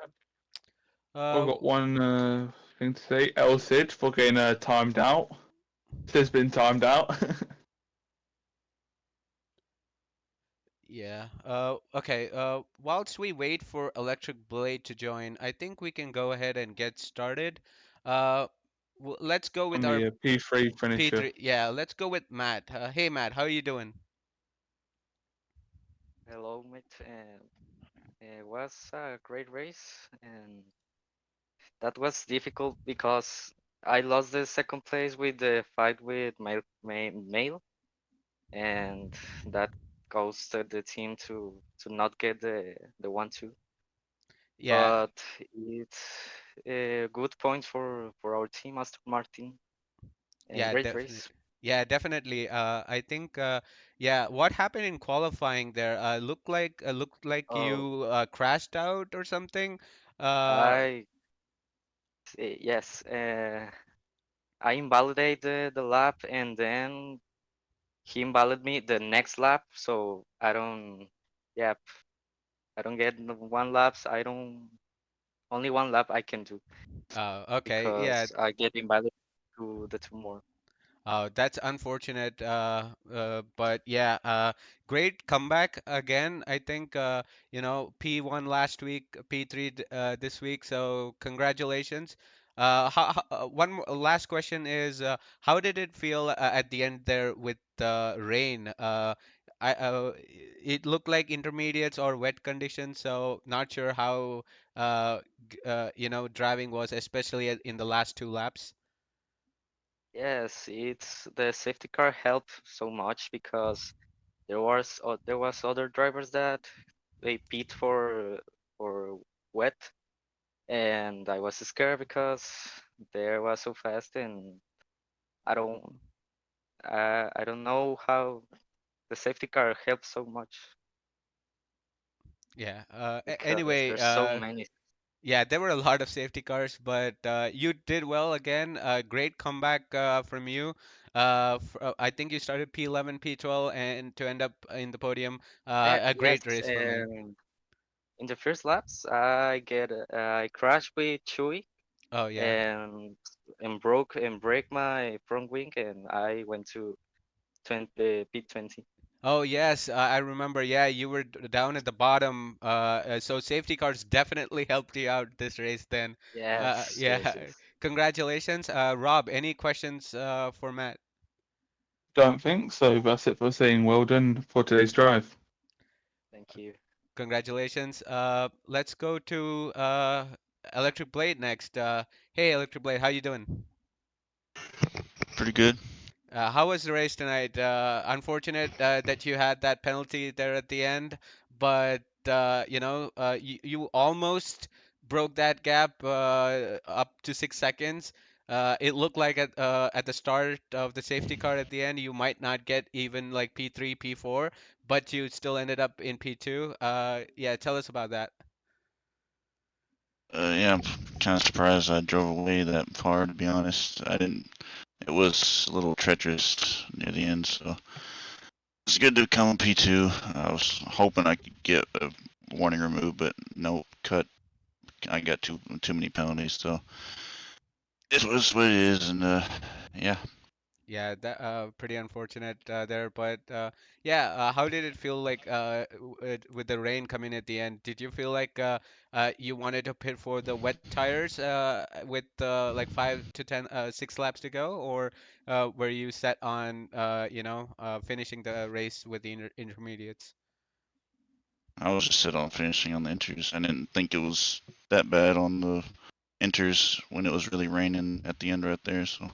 I've Uh, got one thing to say. El Cid for getting timed out. Cid's been timed out. yeah. Okay. Whilst we wait for Electric Blade to join, I think we can go ahead and get started. Uh, let's go with I'm our the P3 finisher. P3. Yeah, let's go with Matt. Hey Matt, how are you doing? Hello, mate. It was a great race, and that was difficult because I lost the second place with the fight with Mail, and that caused the team to not get the 1-2. Yeah, But it's a good point for our team, Aston Martin, and yeah, great race. definitely. Yeah, definitely. I think yeah, what happened in qualifying there? Looked like Oh, you crashed out or something. Uh, I yes, I invalidated the lap, and then he invalidated me the next lap, so I don't. Yeah, I don't get one laps. I don't. Only one lap I can do okay, yeah. because I get invalid to the two more. Oh, that's unfortunate. But yeah, great comeback again. I think P1 last week, P3 this week. So congratulations. One last question is, how did it feel at the end there with the rain? It looked like intermediates or wet conditions, so not sure how driving was, especially in the last two laps. Yes, it's the safety car helped so much because there was other drivers that they pit for wet, and I was scared because they was so fast, and I don't I don't know how the safety car helps so much Yeah. because Anyway, there's so many. yeah, there were a lot of safety cars, but you did well again. Great comeback from you. I think you started P11, P12, and to end up in the podium. A great Yes, race from you. in the first laps, I crashed with Chewy Oh yeah. and and break my front wing, and I went to 20, P20. Oh yes, I remember. Yeah, you were down at the bottom. So safety cars definitely helped you out this race then. Yes, yes, Yeah, yes. congratulations. Rob, any questions for Matt? Don't think so. That's it for saying well done for today's drive. Thank you. Congratulations. Let's go to Electric Blade next. Hey, Electric Blade, how you doing? Pretty good. How was the race tonight? Unfortunate that you had that penalty there at the end, but you almost broke that gap up to 6 seconds. It looked like at the start of the safety car at the end, you might not get even like P3, P4, but you still ended up in P2. Yeah, tell us about that. Yeah, I'm kind of surprised I drove away that far. To be honest, I didn't. It was a little treacherous near the end, so it's good to come P2. I was hoping I could get a warning removed, but no cut. I got too many penalties, so it was what it is. And yeah, Yeah, that pretty unfortunate there, but yeah, how did it feel like with the rain coming at the end? Did you feel like you wanted to pit for the wet tires with like 5 to 10, 6 laps to go, or were you set on finishing the race with the intermediates? I was just set on finishing on the inters. I didn't think it was that bad on the inters when it was really raining at the end right there, so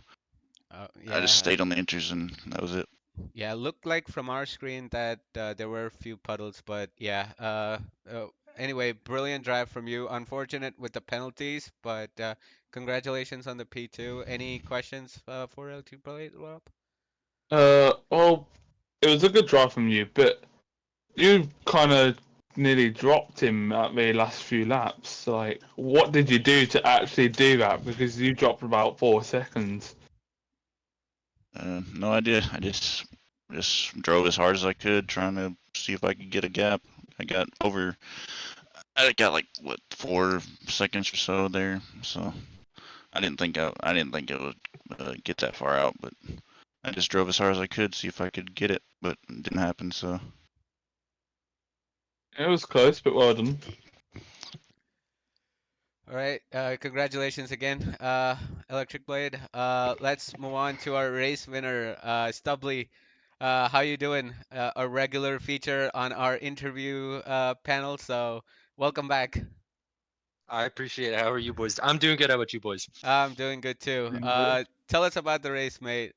I just Yeah, stayed on the inters and that was it. yeah, looked like from our screen that there were a few puddles, but yeah. Uh, anyway, brilliant drive from you. Unfortunate with the penalties, but congratulations on the P2. Any questions for LT Blade, Rob? Well, it was a good drive from you, but you kind of nearly dropped him at the last few laps. Like, what did you do to actually do that? Because you dropped about 4 seconds. No idea. I just drove as hard as I could, trying to see if I could get a gap. I got over. I got like what 4 seconds or so there. So I didn't think it would get that far out, but I just drove as hard as I could, see if I could get it, but it didn't happen. So It was close, but well done. All right, congratulations again, Electric Blade. Let's move on to our race winner, Stubbly. How you doing? A regular feature on our interview panel, so welcome back. I appreciate it. How are you boys? I'm doing good. How about you boys? I'm doing good too. Doing good. Tell us about the race, mate.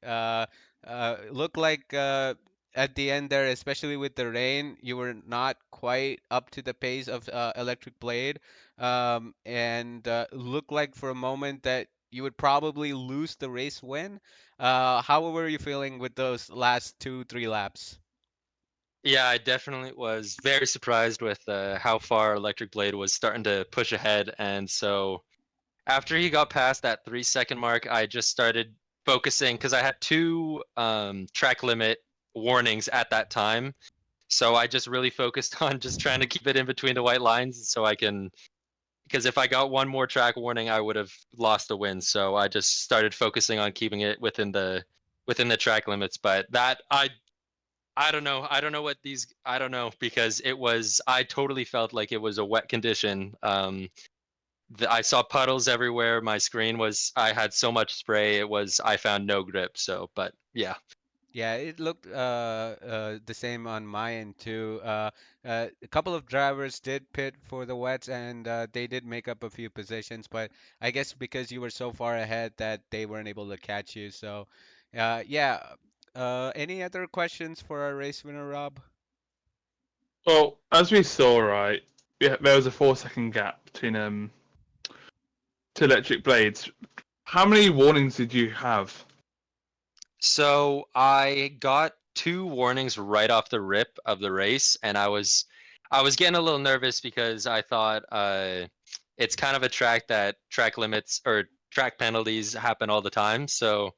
Look like at the end there, especially with the rain, you were not quite up to the pace of Electric Blade, and looked like for a moment that you would probably lose the race win. How were you feeling with those last 2, 3 laps? Yeah, I definitely was very surprised with how far Electric Blade was starting to push ahead. And so after he got past that 3 second mark, I just started focusing because I had two track limit warnings at that time. So I just really focused on just trying to keep it in between the white lines so I can, because if I got one more track warning, I would have lost the win. So I just started focusing on keeping it within the track limits. But that I don't know. I don't know what these. I don't know because it was. I totally felt like it was a wet condition. I saw puddles everywhere. My screen was. I had so much spray. It was. I found no grip. So, but yeah. Yeah, it looked the same on my end too. A couple of drivers did pit for the wets, and they did make up a few positions, but I guess because you were so far ahead that they weren't able to catch you. So, yeah. Any other questions for our race winner, Rob? Well, as we saw, right, yeah, there was a 4 second gap between two electric blades. How many warnings did you have? So I got two warnings right off the rip of the race, and I was getting a little nervous because I thought it's kind of a track that track limits or track penalties happen all the time. So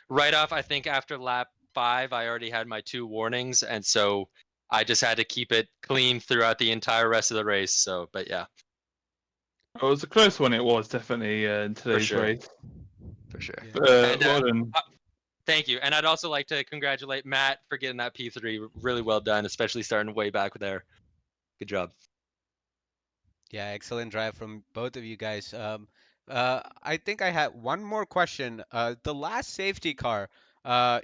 right off, I think after lap 5, I already had my two warnings, and so I just had to keep it clean throughout the entire rest of the race. So, but yeah, It was a close one. It was definitely in for today's sure, race. for sure. Yeah. And Well done. thank you. And I'd also like to congratulate Matt for getting that P3. Really well done, especially starting way back there. Good job. Yeah, excellent drive from both of you guys. I think I had one more question. The last safety car, uh,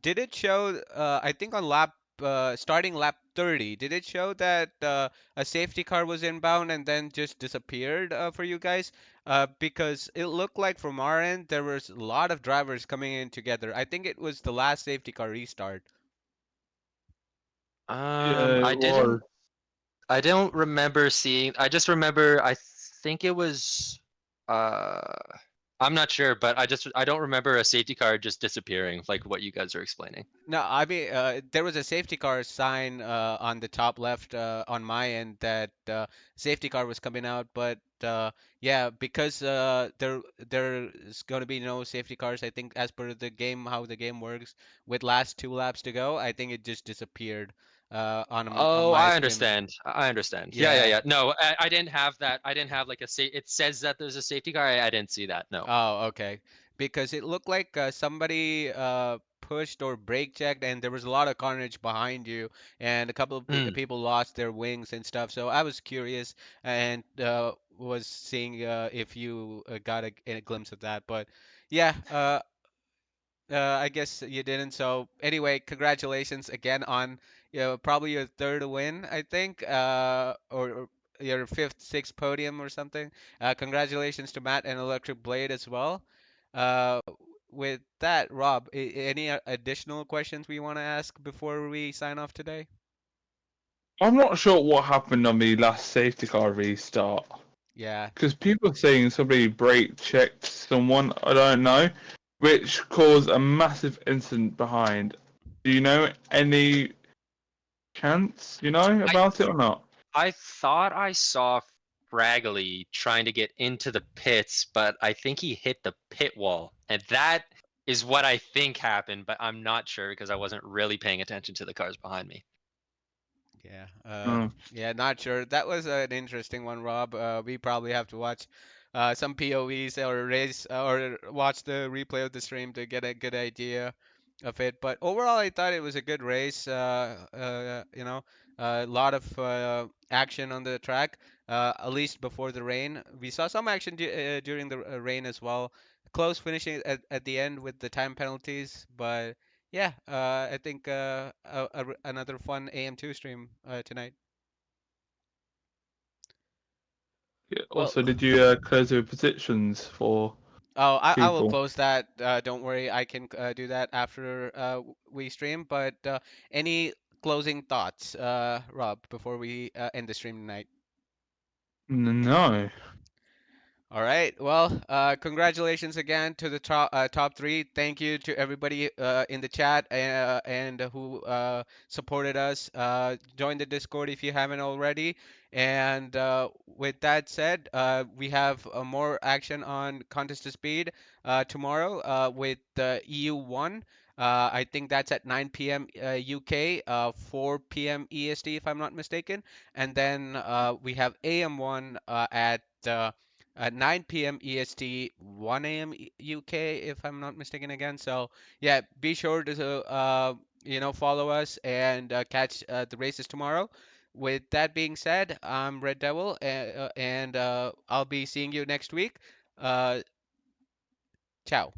did it show, I think on starting lap 30, did it show that a safety car was inbound and then just disappeared for you guys? Because it looked like from our end, there was a lot of drivers coming in together. I think it was the last safety car restart. Yeah, I it was. didn't. I don't remember seeing. I just remember. I think it was. Uh, I'm not sure, but I don't remember a safety car just disappearing like what you guys are explaining. No, I mean, there was a safety car sign on the top left on my end that safety car was coming out, but yeah, because there's going to be no safety cars, I think as per the game, how the game works, with last two laps to go, I think it just disappeared on Oh, my I stream. understand. I understand. Yeah, yeah, Yeah. yeah. No, I didn't have that. I didn't have like a sa It says that there's a safety car. I didn't see that. No. Oh, okay. Because it looked like somebody pushed or brake checked, and there was a lot of carnage behind you, and a couple of Mm. people lost their wings and stuff. So I was curious and was seeing if you got a glimpse of that. But yeah, I guess you didn't. So anyway, congratulations again on probably your third win, I think, or your fifth, sixth podium or something. Congratulations to Matt and Electric Blade as well. Uh, with that, Rob, any additional questions we want to ask before we sign off today? I'm not sure what happened on the last safety car restart. Yeah. Because people are saying somebody brake checked someone, I don't know, which caused a massive incident behind. Do you know any chance, I about it or not? I thought I saw Fraggly trying to get into the pits, but I think he hit the pit wall, and that is what I think happened. But I'm not sure because I wasn't really paying attention to the cars behind me. Yeah, Oh. yeah, not sure. That was an interesting one, Rob. We probably have to watch some POVs or race or watch the replay of the stream to get a good idea of it. But overall, I thought it was a good race. A lot of action on the track, at least before the rain. We saw some action during the rain as well. Close finishing at the end with the time penalties, but. Yeah, I think another fun AM2 stream tonight. Yeah. Well, Also, did you close your positions for oh, I will people? close that. Don't worry, I can do that after we stream. But any closing thoughts, Rob, before we end the stream tonight? No. All right. Well, congratulations again to the top three. Thank you to everybody in the chat and who supported us. Join the Discord if you haven't already. And with that said, we have more action on Contest to Speed tomorrow with EU1. I think that's at 9 p.m. UK, 4 p.m. EST, if I'm not mistaken. And then we have AM1 at 9 p.m. EST, 1 a.m. UK, if I'm not mistaken again. So yeah, be sure to follow us and catch the races tomorrow. With that being said, I'm Red Devil, and I'll be seeing you next week. Uh, Ciao.